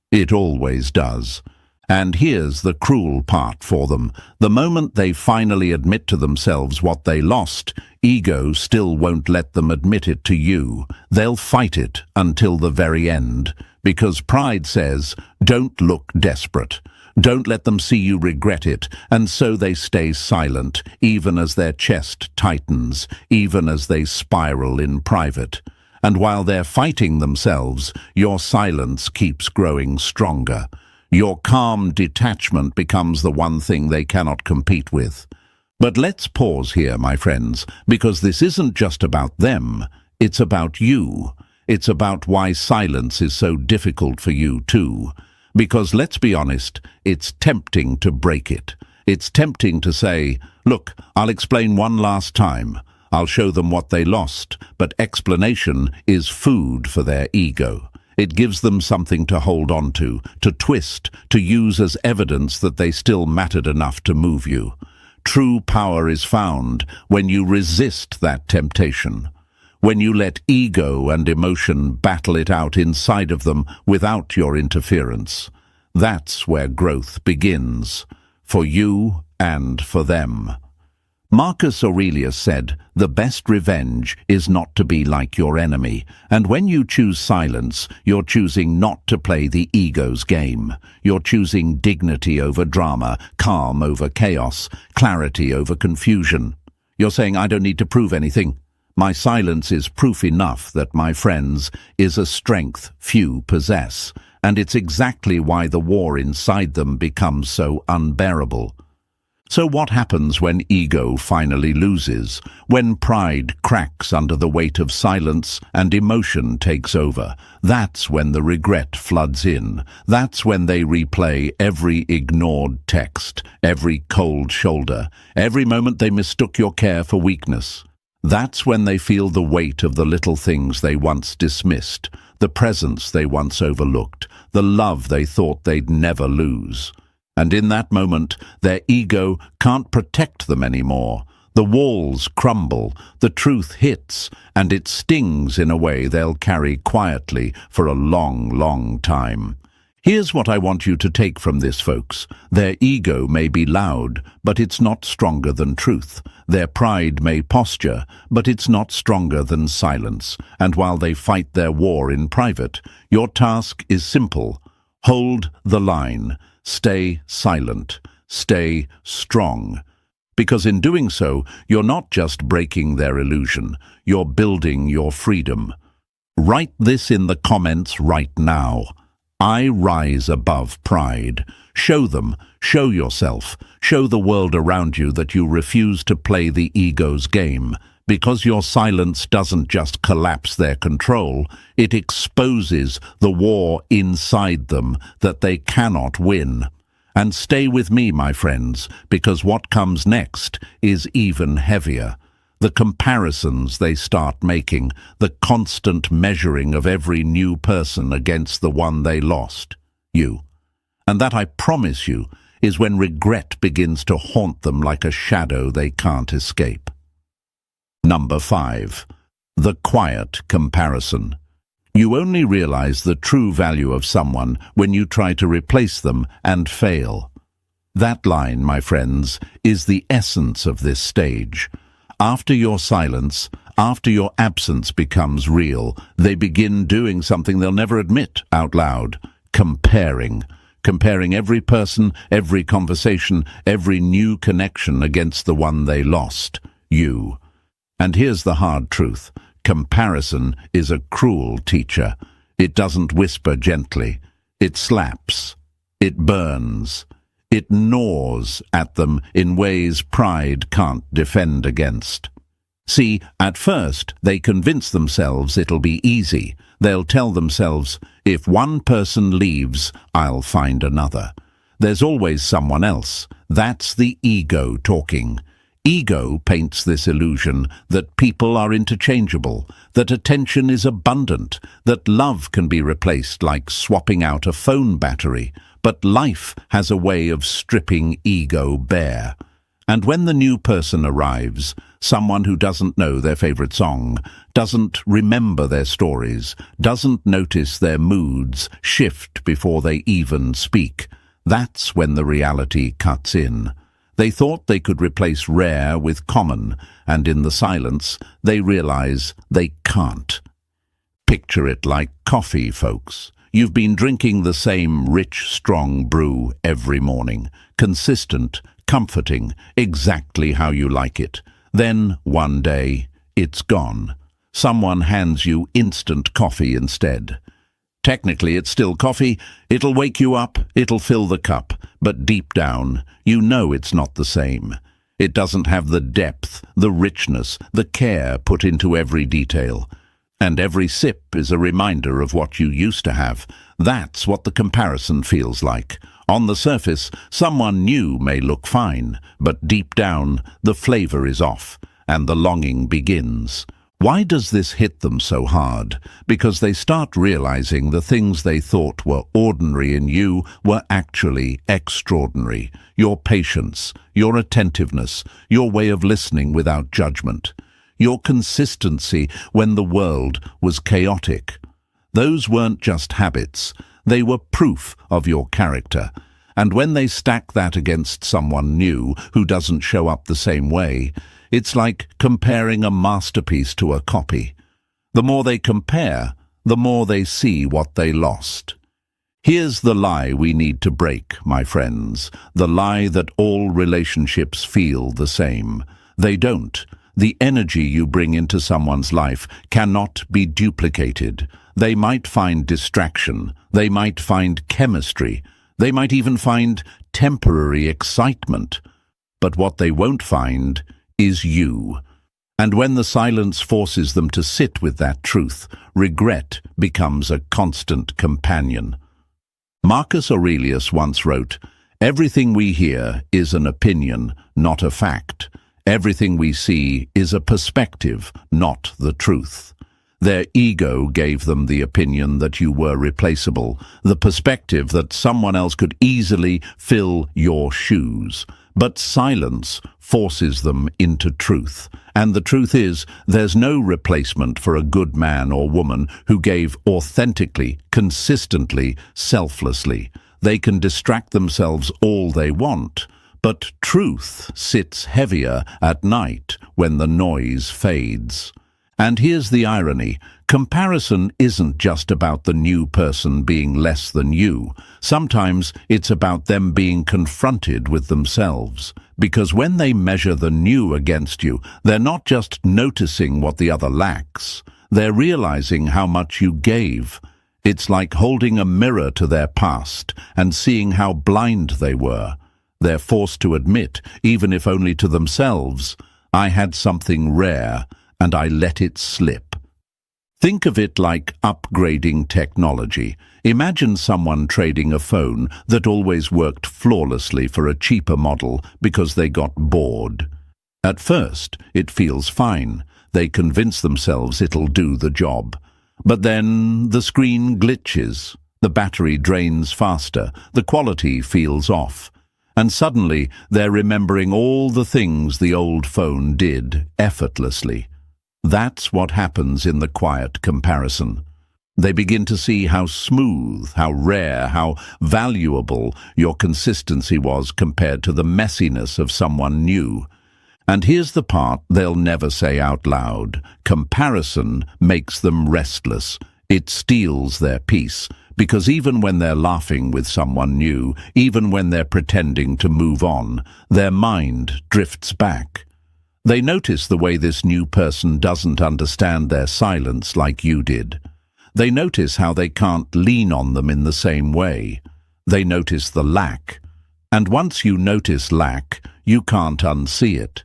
It always does. And here's the cruel part for them. The moment they finally admit to themselves what they lost, ego still won't let them admit it to you. They'll fight it until the very end, because pride says, don't look desperate. Don't let them see you regret it, and so they stay silent, even as their chest tightens, even as they spiral in private. And while they're fighting themselves, your silence keeps growing stronger. Your calm detachment becomes the one thing they cannot compete with. But let's pause here, my friends, because this isn't just about them, it's about you. It's about why silence is so difficult for you too. Because let's be honest, it's tempting to break it. It's tempting to say, look, I'll explain one last time. I'll show them what they lost, but explanation is food for their ego. It gives them something to hold on to twist, to use as evidence that they still mattered enough to move you. True power is found when you resist that temptation, when you let ego and emotion battle it out inside of them without your interference. That's where growth begins, for you and for them. Marcus Aurelius said, "The best revenge is not to be like your enemy." And when you choose silence, you're choosing not to play the ego's game. You're choosing dignity over drama, calm over chaos, clarity over confusion. You're saying, I don't need to prove anything. My silence is proof enough that, my friends, is a strength few possess, and it's exactly why the war inside them becomes so unbearable. So what happens when ego finally loses, when pride cracks under the weight of silence and emotion takes over? That's when the regret floods in. That's when they replay every ignored text, every cold shoulder, every moment they mistook your care for weakness. That's when they feel the weight of the little things they once dismissed, the presence they once overlooked, the love they thought they'd never lose. And in that moment, their ego can't protect them anymore. The walls crumble, the truth hits, and it stings in a way they'll carry quietly for a long, long time. Here's what I want you to take from this, folks. Their ego may be loud, but it's not stronger than truth. Their pride may posture, but it's not stronger than silence. And while they fight their war in private, your task is simple. Hold the line. Stay silent. Stay strong. Because in doing so, you're not just breaking their illusion, you're building your freedom. Write this in the comments right now. I rise above pride. Show them, show yourself, show the world around you that you refuse to play the ego's game. Because your silence doesn't just collapse their control, it exposes the war inside them that they cannot win. And stay with me, my friends, because what comes next is even heavier. The comparisons they start making, the constant measuring of every new person against the one they lost, you. And that, I promise you, is when regret begins to haunt them like a shadow they can't escape. Number 5. The quiet comparison. You only realize the true value of someone when you try to replace them and fail. That line, my friends, is the essence of this stage. After your silence, after your absence becomes real, they begin doing something they'll never admit out loud: comparing. Comparing every person, every conversation, every new connection against the one they lost, you. And here's the hard truth. Comparison is a cruel teacher. It doesn't whisper gently. It slaps. It burns. It gnaws at them in ways pride can't defend against. See, at first, they convince themselves it'll be easy. They'll tell themselves, if one person leaves, I'll find another. There's always someone else. That's the ego talking. Ego paints this illusion that people are interchangeable, that attention is abundant, that love can be replaced like swapping out a phone battery. But life has a way of stripping ego bare. And when the new person arrives, someone who doesn't know their favorite song, doesn't remember their stories, doesn't notice their moods shift before they even speak, that's when the reality cuts in. They thought they could replace rare with common, and in the silence, they realize they can't. Picture it like coffee, folks. You've been drinking the same rich, strong brew every morning, consistent, comforting, exactly how you like it. Then, one day, it's gone. Someone hands you instant coffee instead. Technically, it's still coffee. It'll wake you up, it'll fill the cup, but deep down, you know it's not the same. It doesn't have the depth, the richness, the care put into every detail. And every sip is a reminder of what you used to have. That's what the comparison feels like. On the surface, someone new may look fine, but deep down, the flavor is off, and the longing begins. Why does this hit them so hard? Because they start realizing the things they thought were ordinary in you were actually extraordinary. Your patience, your attentiveness, your way of listening without judgment, your consistency when the world was chaotic. Those weren't just habits, they were proof of your character. And when they stack that against someone new who doesn't show up the same way, it's like comparing a masterpiece to a copy. The more they compare, the more they see what they lost. Here's the lie we need to break, my friends, the lie that all relationships feel the same. They don't. The energy you bring into someone's life cannot be duplicated. They might find distraction, they might find chemistry, they might even find temporary excitement. But what they won't find is you. And when the silence forces them to sit with that truth, regret becomes a constant companion. Marcus Aurelius once wrote, "Everything we hear is an opinion, not a fact. Everything we see is a perspective, not the truth." Their ego gave them the opinion that you were replaceable, the perspective that someone else could easily fill your shoes. But silence forces them into truth. And the truth is, there's no replacement for a good man or woman who gave authentically, consistently, selflessly. They can distract themselves all they want, but truth sits heavier at night when the noise fades. And here's the irony. Comparison isn't just about the new person being less than you. Sometimes it's about them being confronted with themselves. Because when they measure the new against you, they're not just noticing what the other lacks. They're realizing how much you gave. It's like holding a mirror to their past and seeing how blind they were. They're forced to admit, even if only to themselves, "I had something rare, and I let it slip." Think of it like upgrading technology. Imagine someone trading a phone that always worked flawlessly for a cheaper model because they got bored. At first, it feels fine. They convince themselves it'll do the job. But then the screen glitches, the battery drains faster, the quality feels off. And suddenly they're remembering all the things the old phone did effortlessly. That's what happens in the quiet comparison. They begin to see how smooth, how rare, how valuable your consistency was compared to the messiness of someone new. And here's the part they'll never say out loud. Comparison makes them restless. It steals their peace, because even when they're laughing with someone new, even when they're pretending to move on, their mind drifts back. They notice the way this new person doesn't understand their silence like you did. They notice how they can't lean on them in the same way. They notice the lack. And once you notice lack, you can't unsee it.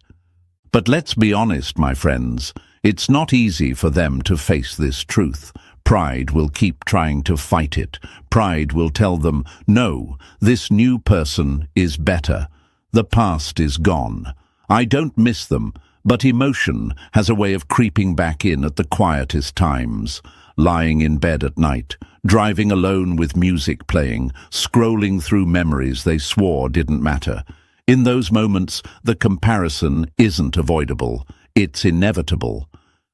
But let's be honest, my friends, it's not easy for them to face this truth. Pride will keep trying to fight it. Pride will tell them, no, this new person is better. The past is gone. I don't miss them, but emotion has a way of creeping back in at the quietest times. Lying in bed at night, driving alone with music playing, scrolling through memories they swore didn't matter. In those moments, the comparison isn't avoidable. It's inevitable.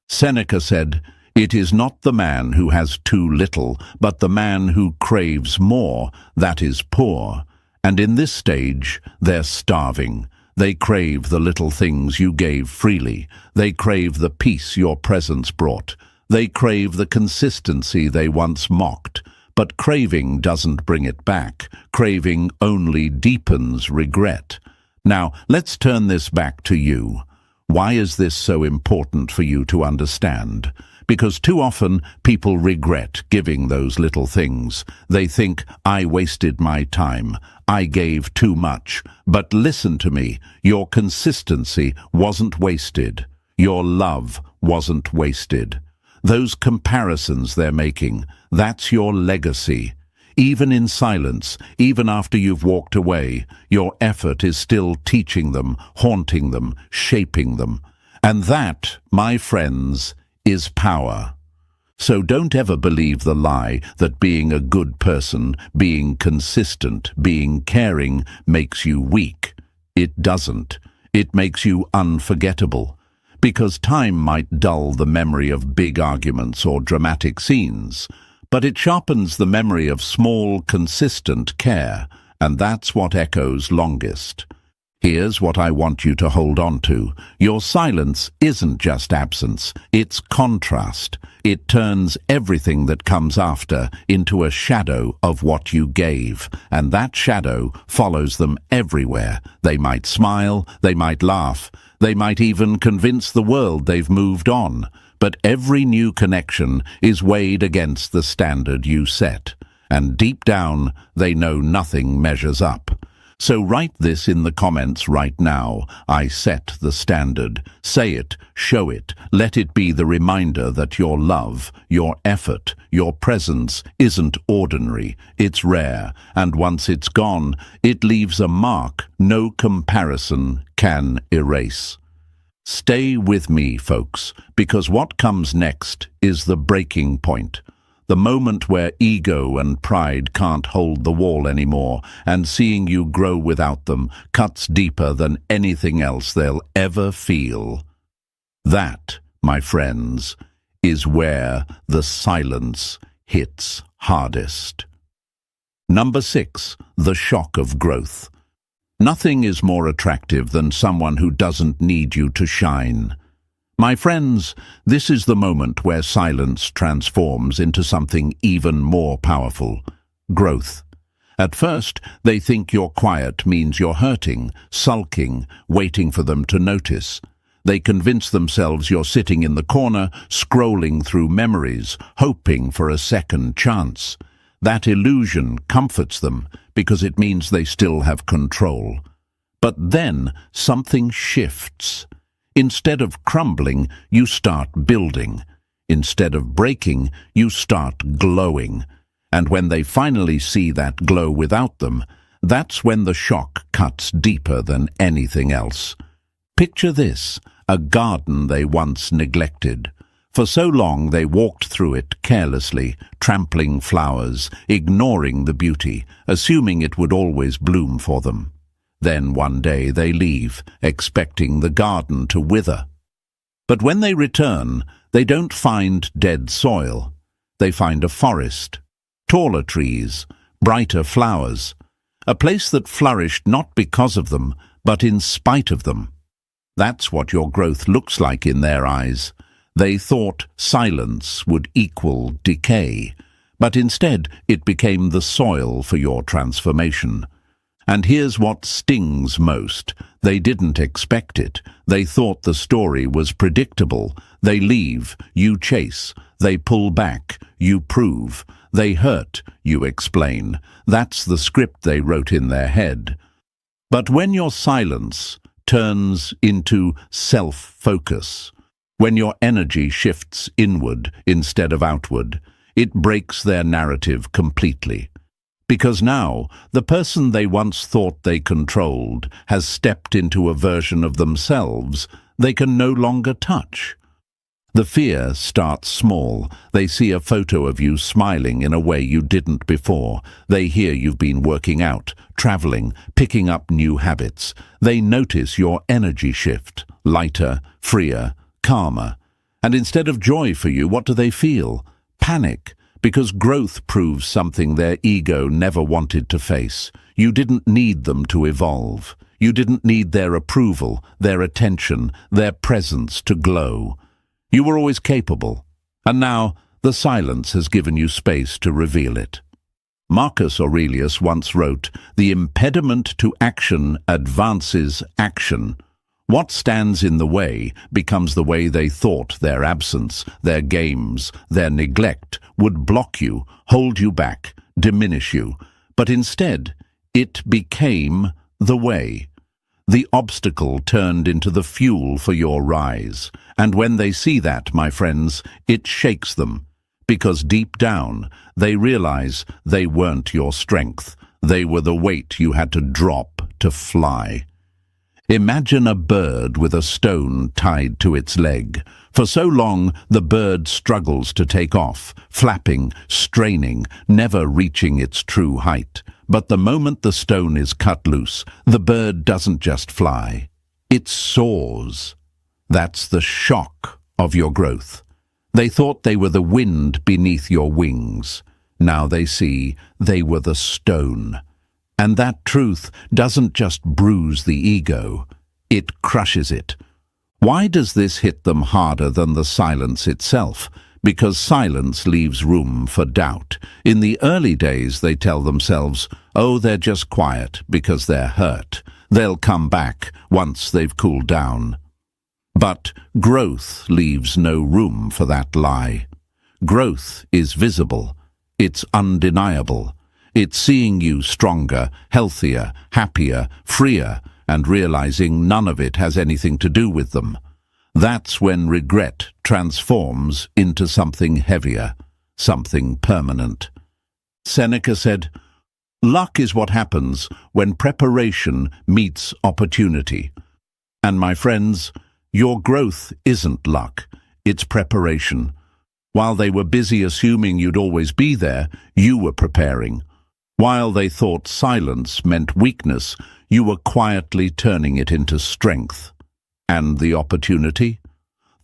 Seneca said, "It is not the man who has too little, but the man who craves more, that is poor." And in this stage, they're starving. They crave the little things you gave freely. They crave the peace your presence brought. They crave the consistency they once mocked. But craving doesn't bring it back. Craving only deepens regret. Now, let's turn this back to you. Why is this so important for you to understand? Because too often people regret giving those little things. They think, I wasted my time. I gave too much. But listen to me. Your consistency wasn't wasted. Your love wasn't wasted. Those comparisons they're making, that's your legacy. Even in silence, even after you've walked away, your effort is still teaching them, haunting them, shaping them. And that, my friends, is power. So don't ever believe the lie that being a good person, being consistent, being caring makes you weak. It doesn't. It makes you unforgettable. Because time might dull the memory of big arguments or dramatic scenes, but it sharpens the memory of small, consistent care, and that's what echoes longest. Here's what I want you to hold on to. Your silence isn't just absence, it's contrast. It turns everything that comes after into a shadow of what you gave, and that shadow follows them everywhere. They might smile, they might laugh, They might even convince the world they've moved on, but every new connection is weighed against the standard you set, and deep down they know nothing measures up. So write this in the comments right now. I set the standard. Say it, show it, let it be the reminder that your love, your effort, your presence isn't ordinary, it's rare, and once it's gone, it leaves a mark no comparison can erase. Stay with me, folks, because what comes next is the breaking point. The moment where ego and pride can't hold the wall anymore, and seeing you grow without them cuts deeper than anything else they'll ever feel. That, my friends, is where the silence hits hardest. Number 6, the shock of growth. Nothing is more attractive than someone who doesn't need you to shine. My friends, this is the moment where silence transforms into something even more powerful: growth. At first, they think you're quiet means you're hurting, sulking, waiting for them to notice. They convince themselves you're sitting in the corner, scrolling through memories, hoping for a second chance. That illusion comforts them because it means they still have control. But then something shifts. Instead of crumbling, you start building. Instead of breaking, you start glowing. And when they finally see that glow without them, that's when the shock cuts deeper than anything else. Picture this: a garden they once neglected. For so long they walked through it carelessly, trampling flowers, ignoring the beauty, assuming it would always bloom for them. Then one day they leave, expecting the garden to wither. But when they return, they don't find dead soil. They find a forest, taller trees, brighter flowers, a place that flourished not because of them, but in spite of them. That's what your growth looks like in their eyes. They thought silence would equal decay, but instead it became the soil for your transformation. And here's what stings most: they didn't expect it. They thought the story was predictable. They leave, you chase. They pull back, you prove. They hurt, you explain. That's the script they wrote in their head. But when your silence turns into self-focus, when your energy shifts inward instead of outward, it breaks their narrative completely. Because now, the person they once thought they controlled has stepped into a version of themselves they can no longer touch. The fear starts small. They see a photo of you smiling in a way you didn't before. They hear you've been working out, traveling, picking up new habits. They notice your energy shift: lighter, freer, calmer. And instead of joy for you, what do they feel? Panic. Because growth proves something their ego never wanted to face. You didn't need them to evolve. You didn't need their approval, their attention, their presence to glow. You were always capable, and now the silence has given you space to reveal it. Marcus Aurelius once wrote, "The impediment to action advances action." What stands in the way becomes the way they thought their absence, their games, their neglect would block you, hold you back, diminish you. But instead, it became the way. The obstacle turned into the fuel for your rise. And when they see that, my friends, it shakes them. Because deep down, they realize they weren't your strength. They were the weight you had to drop to fly. Imagine a bird with a stone tied to its leg. For so long, the bird struggles to take off, flapping, straining, never reaching its true height. But the moment the stone is cut loose, the bird doesn't just fly. It soars. That's the shock of your growth. They thought they were the wind beneath your wings. Now they see they were the stone. And that truth doesn't just bruise the ego, it crushes it. Why does this hit them harder than the silence itself? Because silence leaves room for doubt. In the early days, they tell themselves, oh, they're just quiet because they're hurt. They'll come back once they've cooled down. But growth leaves no room for that lie. Growth is visible. It's undeniable. It's seeing you stronger, healthier, happier, freer, and realizing none of it has anything to do with them. That's when regret transforms into something heavier, something permanent. Seneca said, "Luck is what happens when preparation meets opportunity." And my friends, your growth isn't luck, it's preparation. While they were busy assuming you'd always be there, you were preparing. While they thought silence meant weakness, you were quietly turning it into strength. And the opportunity?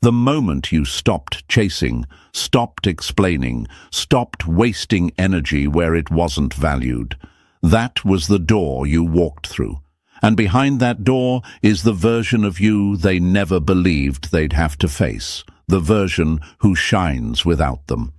The moment you stopped chasing, stopped explaining, stopped wasting energy where it wasn't valued, that was the door you walked through. And behind that door is the version of you they never believed they'd have to face, the version who shines without them.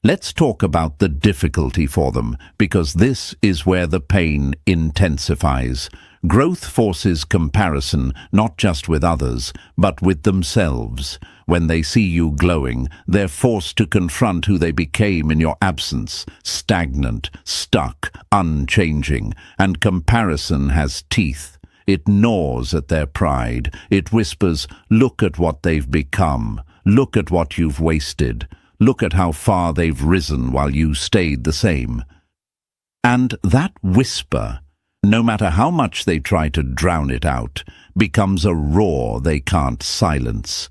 Let's talk about the difficulty for them, because this is where the pain intensifies. Growth forces comparison, not just with others, but with themselves. When they see you glowing, they're forced to confront who they became in your absence, stagnant, stuck, unchanging. And comparison has teeth. It gnaws at their pride. It whispers, "Look at what they've become. Look at what you've wasted. Look at how far they've risen while you stayed the same." And that whisper, no matter how much they try to drown it out, becomes a roar they can't silence.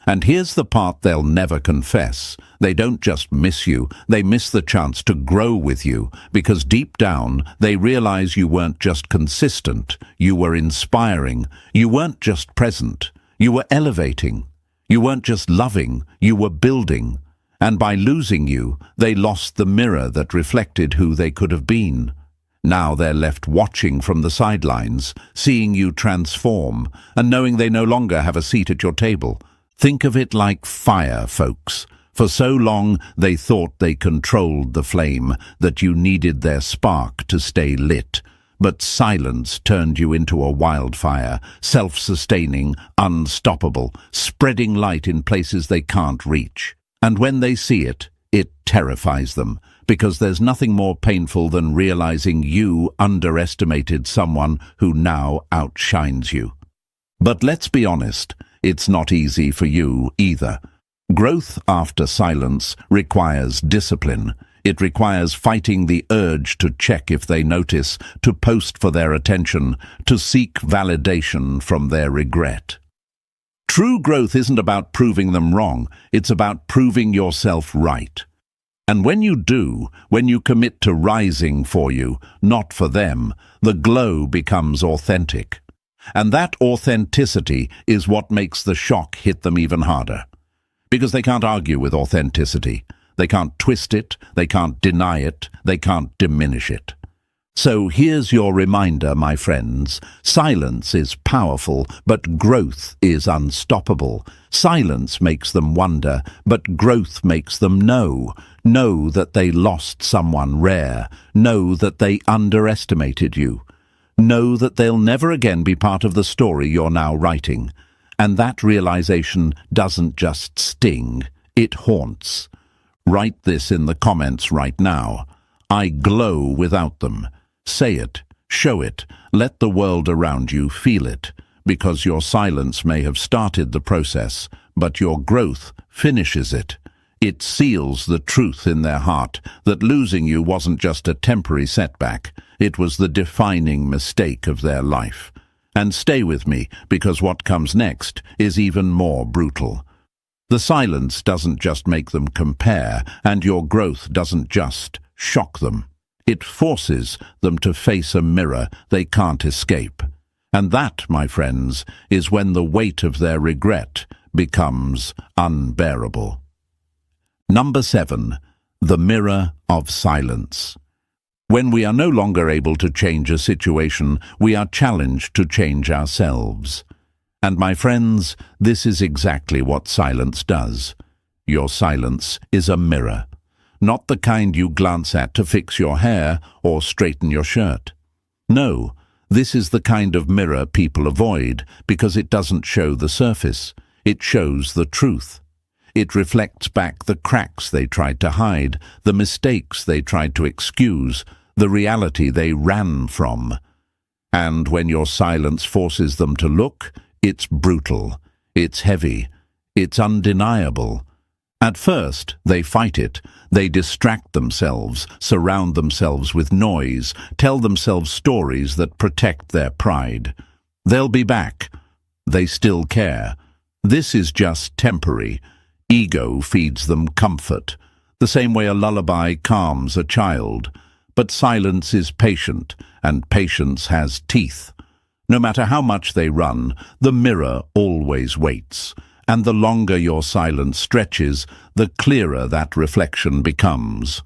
And here's the part they'll never confess. They don't just miss you, they miss the chance to grow with you, because deep down they realize you weren't just consistent, you were inspiring, you weren't just present, you were elevating, you weren't just loving, you were building. And by losing you, they lost the mirror that reflected who they could have been. Now they're left watching from the sidelines, seeing you transform, and knowing they no longer have a seat at your table. Think of it like fire, folks. For so long they thought they controlled the flame, that you needed their spark to stay lit. But silence turned you into a wildfire, self-sustaining, unstoppable, spreading light in places they can't reach. And when they see it, it terrifies them, because there's nothing more painful than realizing you underestimated someone who now outshines you. But let's be honest, it's not easy for you either. Growth after silence requires discipline. It requires fighting the urge to check if they notice, to post for their attention, to seek validation from their regret. True growth isn't about proving them wrong, it's about proving yourself right. And when you do, when you commit to rising for you, not for them, the glow becomes authentic. And that authenticity is what makes the shock hit them even harder. Because they can't argue with authenticity. They can't twist it, they can't deny it, they can't diminish it. So here's your reminder, my friends. Silence is powerful, but growth is unstoppable. Silence makes them wonder, but growth makes them know. Know that they lost someone rare. Know that they underestimated you. Know that they'll never again be part of the story you're now writing. And that realization doesn't just sting, it haunts. Write this in the comments right now. I glow without them. Say it, show it, let the world around you feel it, because your silence may have started the process, but your growth finishes it. It seals the truth in their heart that losing you wasn't just a temporary setback, it was the defining mistake of their life. And stay with me, because what comes next is even more brutal. The silence doesn't just make them compare, and your growth doesn't just shock them. It forces them to face a mirror they can't escape. And that, my friends, is when the weight of their regret becomes unbearable. Number 7. The mirror of silence. When we are no longer able to change a situation, we are challenged to change ourselves. And my friends, this is exactly what silence does. Your silence is a mirror. Not the kind you glance at to fix your hair or straighten your shirt. No, This is the kind of mirror people avoid because it doesn't show the surface. It shows the truth. It reflects back the cracks they tried to hide, the mistakes they tried to excuse, the reality they ran from. And when your silence forces them to look, it's brutal, it's heavy, it's undeniable. At first, they fight it. They distract themselves, surround themselves with noise, tell themselves stories that protect their pride. They'll be back. They still care. This is just temporary. Ego feeds them comfort, the same way a lullaby calms a child. But silence is patient, and patience has teeth. No matter how much they run, the mirror always waits. And the longer your silence stretches, the clearer that reflection becomes.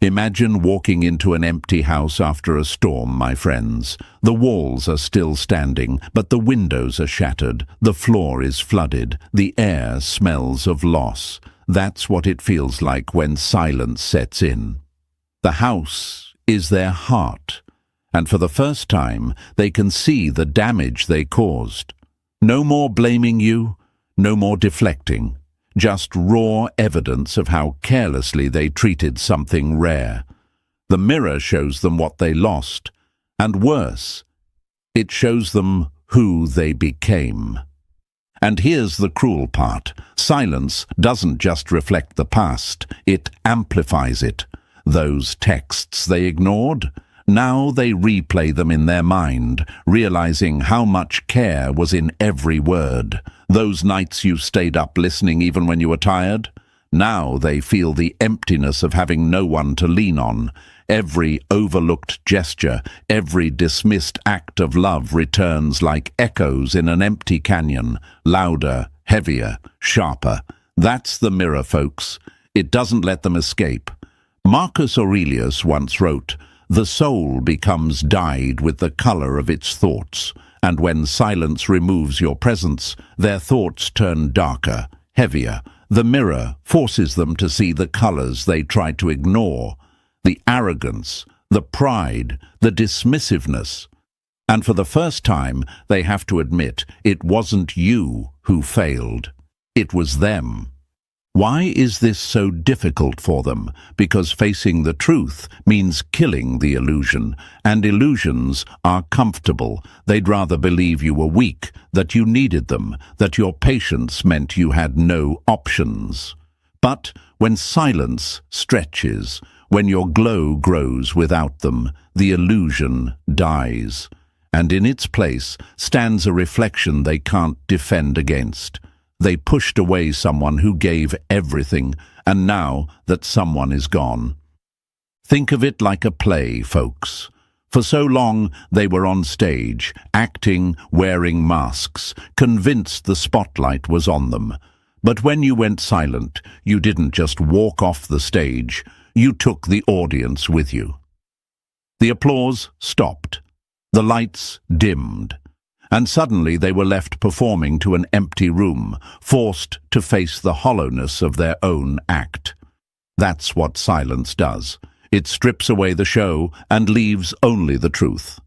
Imagine walking into an empty house after a storm, my friends. The walls are still standing, but the windows are shattered, the floor is flooded, the air smells of loss. That's what it feels like when silence sets in. The house is their heart, and for the first time, they can see the damage they caused. No more blaming you, no more deflecting. Just raw evidence of how carelessly they treated something rare. The mirror shows them what they lost, and worse, it shows them who they became. And here's the cruel part. Silence doesn't just reflect the past, it amplifies it. Those texts they ignored, now they replay them in their mind, realizing how much care was in every word. Those nights you stayed up listening even when you were tired, now they feel the emptiness of having no one to lean on. Every overlooked gesture, every dismissed act of love returns like echoes in an empty canyon, louder, heavier, sharper. That's the mirror, folks. It doesn't let them escape. Marcus Aurelius once wrote, "The soul becomes dyed with the color of its thoughts, and when silence removes your presence, their thoughts turn darker, heavier. The mirror forces them to see the colors they tried to ignore, the arrogance, the pride, the dismissiveness. And for the first time, they have to admit it wasn't you who failed. It was them." Why is this so difficult for them? Because facing the truth means killing the illusion, and illusions are comfortable. They'd rather believe you were weak, that you needed them, that your patience meant you had no options. But when silence stretches, when your glow grows without them, the illusion dies, and in its place stands a reflection they can't defend against. They pushed away someone who gave everything, and now that someone is gone. Think of it like a play, folks. For so long they were on stage, acting, wearing masks, convinced the spotlight was on them. But when you went silent, you didn't just walk off the stage, you took the audience with you. The applause stopped. The lights dimmed. And suddenly they were left performing to an empty room, forced to face the hollowness of their own act. That's what silence does. It strips away the show and leaves only the truth.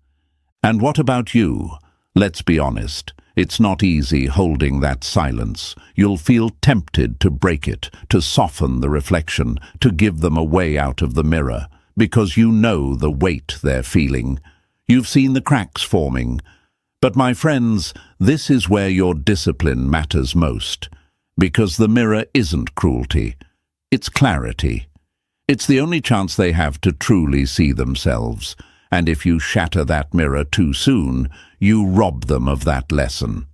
And what about you? Let's be honest. It's not easy holding that silence. You'll feel tempted to break it, to soften the reflection, to give them a way out of the mirror, because you know the weight they're feeling. You've seen the cracks forming. But my friends, this is where your discipline matters most, because the mirror isn't cruelty, it's clarity. It's the only chance they have to truly see themselves, and if you shatter that mirror too soon, you rob them of that lesson.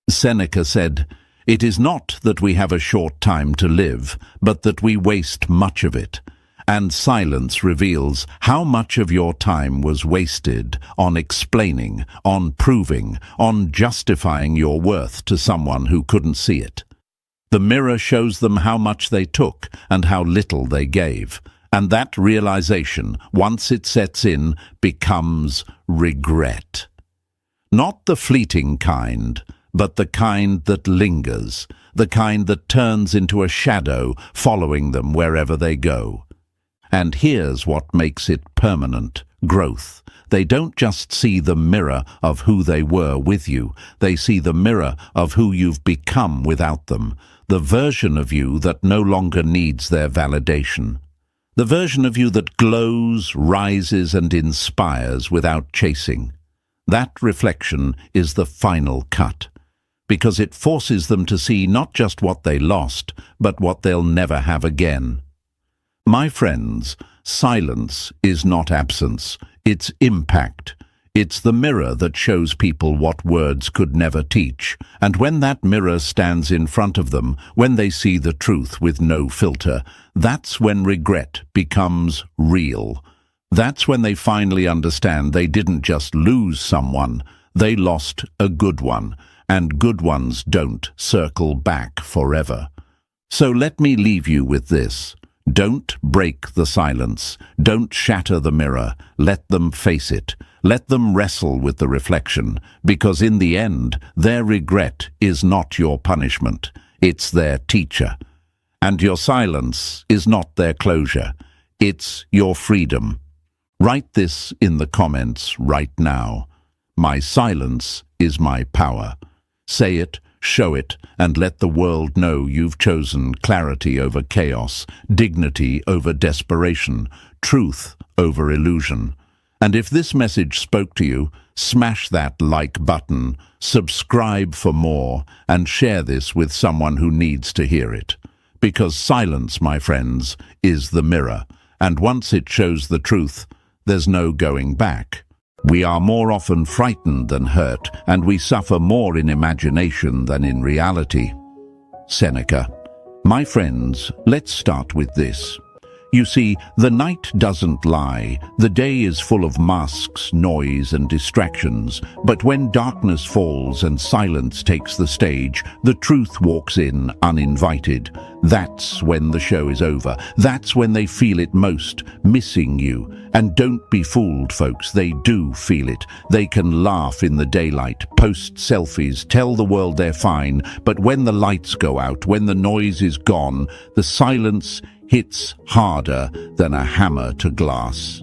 Seneca said, "It is not that we have a short time to live, but that we waste much of it." And silence reveals how much of your time was wasted on explaining, on proving, on justifying your worth to someone who couldn't see it. The mirror shows them how much they took and how little they gave. And that realization, once it sets in, becomes regret. Not the fleeting kind, but the kind that lingers, the kind that turns into a shadow following them wherever they go. And here's what makes it permanent: growth. They don't just see the mirror of who they were with you, they see the mirror of who you've become without them, the version of you that no longer needs their validation. The version of you that glows, rises, and inspires without chasing. That reflection is the final cut, because it forces them to see not just what they lost, but what they'll never have again. My friends, silence is not absence, it's impact. It's the mirror that shows people what words could never teach. And when that mirror stands in front of them, when they see the truth with no filter, that's when regret becomes real. That's when they finally understand they didn't just lose someone, they lost a good one, and good ones don't circle back forever. So let me leave you with this. Don't break the silence. Don't shatter the mirror. Let them face it. Let them wrestle with the reflection, because in the end, their regret is not your punishment. It's their teacher. And your silence is not their closure. It's your freedom. Write this in the comments right now. My silence is my power. Say it, show it, and let the world know you've chosen clarity over chaos, dignity over desperation, truth over illusion. And if this message spoke to you, smash that like button, subscribe for more, and share this with someone who needs to hear it. Because silence, my friends, is the mirror, and once it shows the truth, there's no going back. We are more often frightened than hurt, and we suffer more in imagination than in reality. Seneca. My friends, let's start with this. You see, the night doesn't lie. The day is full of masks, noise, and distractions. But when darkness falls and silence takes the stage, the truth walks in uninvited. That's when the show is over. That's when they feel it most, missing you. And don't be fooled, folks, they do feel it. They can laugh in the daylight, post selfies, tell the world they're fine. But when the lights go out, when the noise is gone, the silence hits harder than a hammer to glass.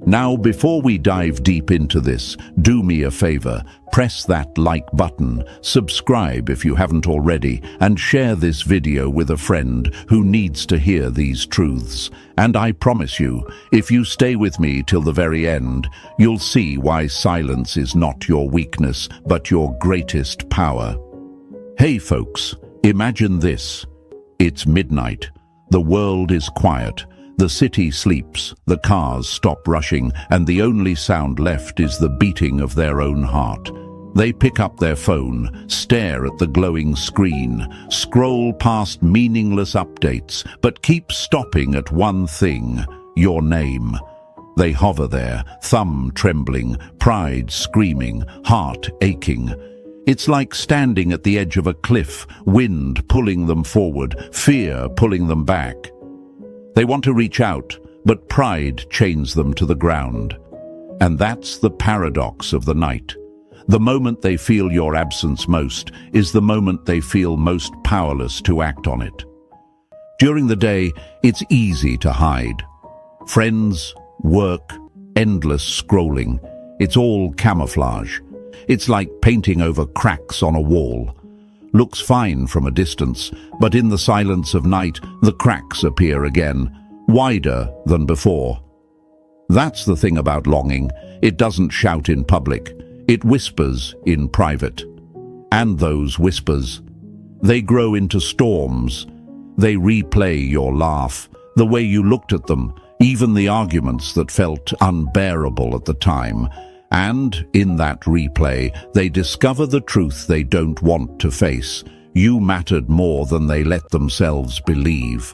Now, before we dive deep into this, do me a favor, press that like button, subscribe if you haven't already, and share this video with a friend who needs to hear these truths. And I promise you, if you stay with me till the very end, you'll see why silence is not your weakness, but your greatest power. Hey folks, imagine this. It's midnight. The world is quiet. The city sleeps, the cars stop rushing, and the only sound left is the beating of their own heart. They pick up their phone, stare at the glowing screen, scroll past meaningless updates, but keep stopping at one thing: your name. They hover there, thumb trembling, pride screaming, heart aching. It's like standing at the edge of a cliff, wind pulling them forward, fear pulling them back. They want to reach out, but pride chains them to the ground. And that's the paradox of the night. The moment they feel your absence most is the moment they feel most powerless to act on it. During the day, it's easy to hide. Friends, work, endless scrolling. It's all camouflage. It's like painting over cracks on a wall. Looks fine from a distance, but in the silence of night, the cracks appear again, wider than before. That's the thing about longing. It doesn't shout in public. It whispers in private. And those whispers, they grow into storms. They replay your laugh, the way you looked at them, even the arguments that felt unbearable at the time. And in that replay, they discover the truth they don't want to face. You mattered more than they let themselves believe.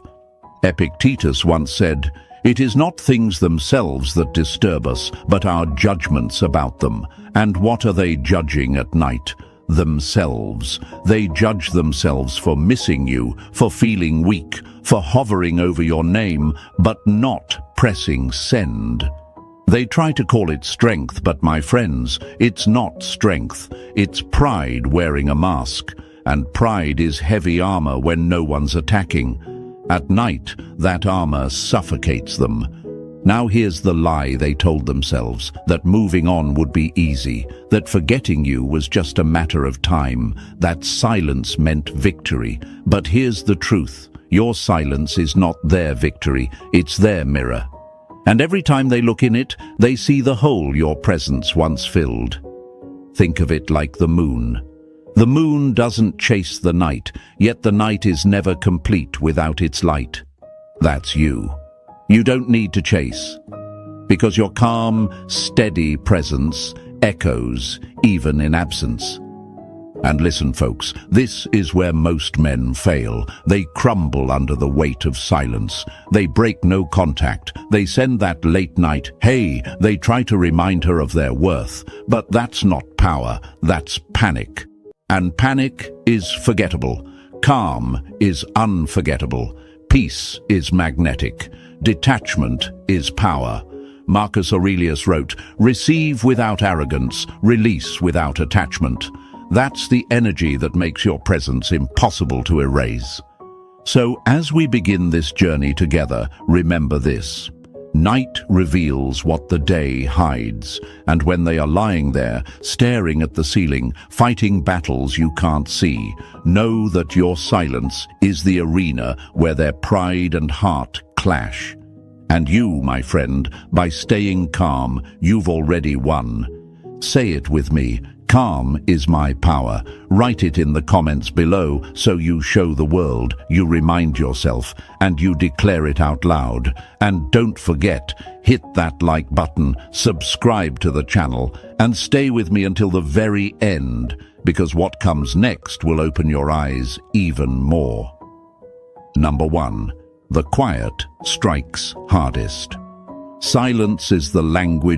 Epictetus once said, "It is not things themselves that disturb us, but our judgments about them." And what are they judging at night? Themselves. They judge themselves for missing you, for feeling weak, for hovering over your name, but not pressing send. They try to call it strength, but my friends, it's not strength. It's pride wearing a mask. And pride is heavy armor when no one's attacking. At night, that armor suffocates them. Now here's the lie they told themselves, that moving on would be easy, that forgetting you was just a matter of time, that silence meant victory. But here's the truth. Your silence is not their victory, it's their mirror. And every time they look in it, they see the hole your presence once filled. Think of it like the moon. The moon doesn't chase the night, yet the night is never complete without its light. That's you. You don't need to chase, because your calm, steady presence echoes even in absence. And listen, folks, this is where most men fail. They crumble under the weight of silence. They break no contact. They send that late night, hey, they try to remind her of their worth. But that's not power, that's panic. And panic is forgettable. Calm is unforgettable. Peace is magnetic. Detachment is power. Marcus Aurelius wrote, "Receive without arrogance, release without attachment." That's the energy that makes your presence impossible to erase. So as we begin this journey together, remember this. Night reveals what the day hides, and when they are lying there, staring at the ceiling, fighting battles you can't see, know that your silence is the arena where their pride and heart clash. And you, my friend, by staying calm, you've already won. Say it with me. Calm is my power. Write it in the comments below so you show the world, you remind yourself, and you declare it out loud. And don't forget, hit that like button, subscribe to the channel, and stay with me until the very end, because what comes next will open your eyes even more. Number 1. The quiet strikes hardest. Silence is the language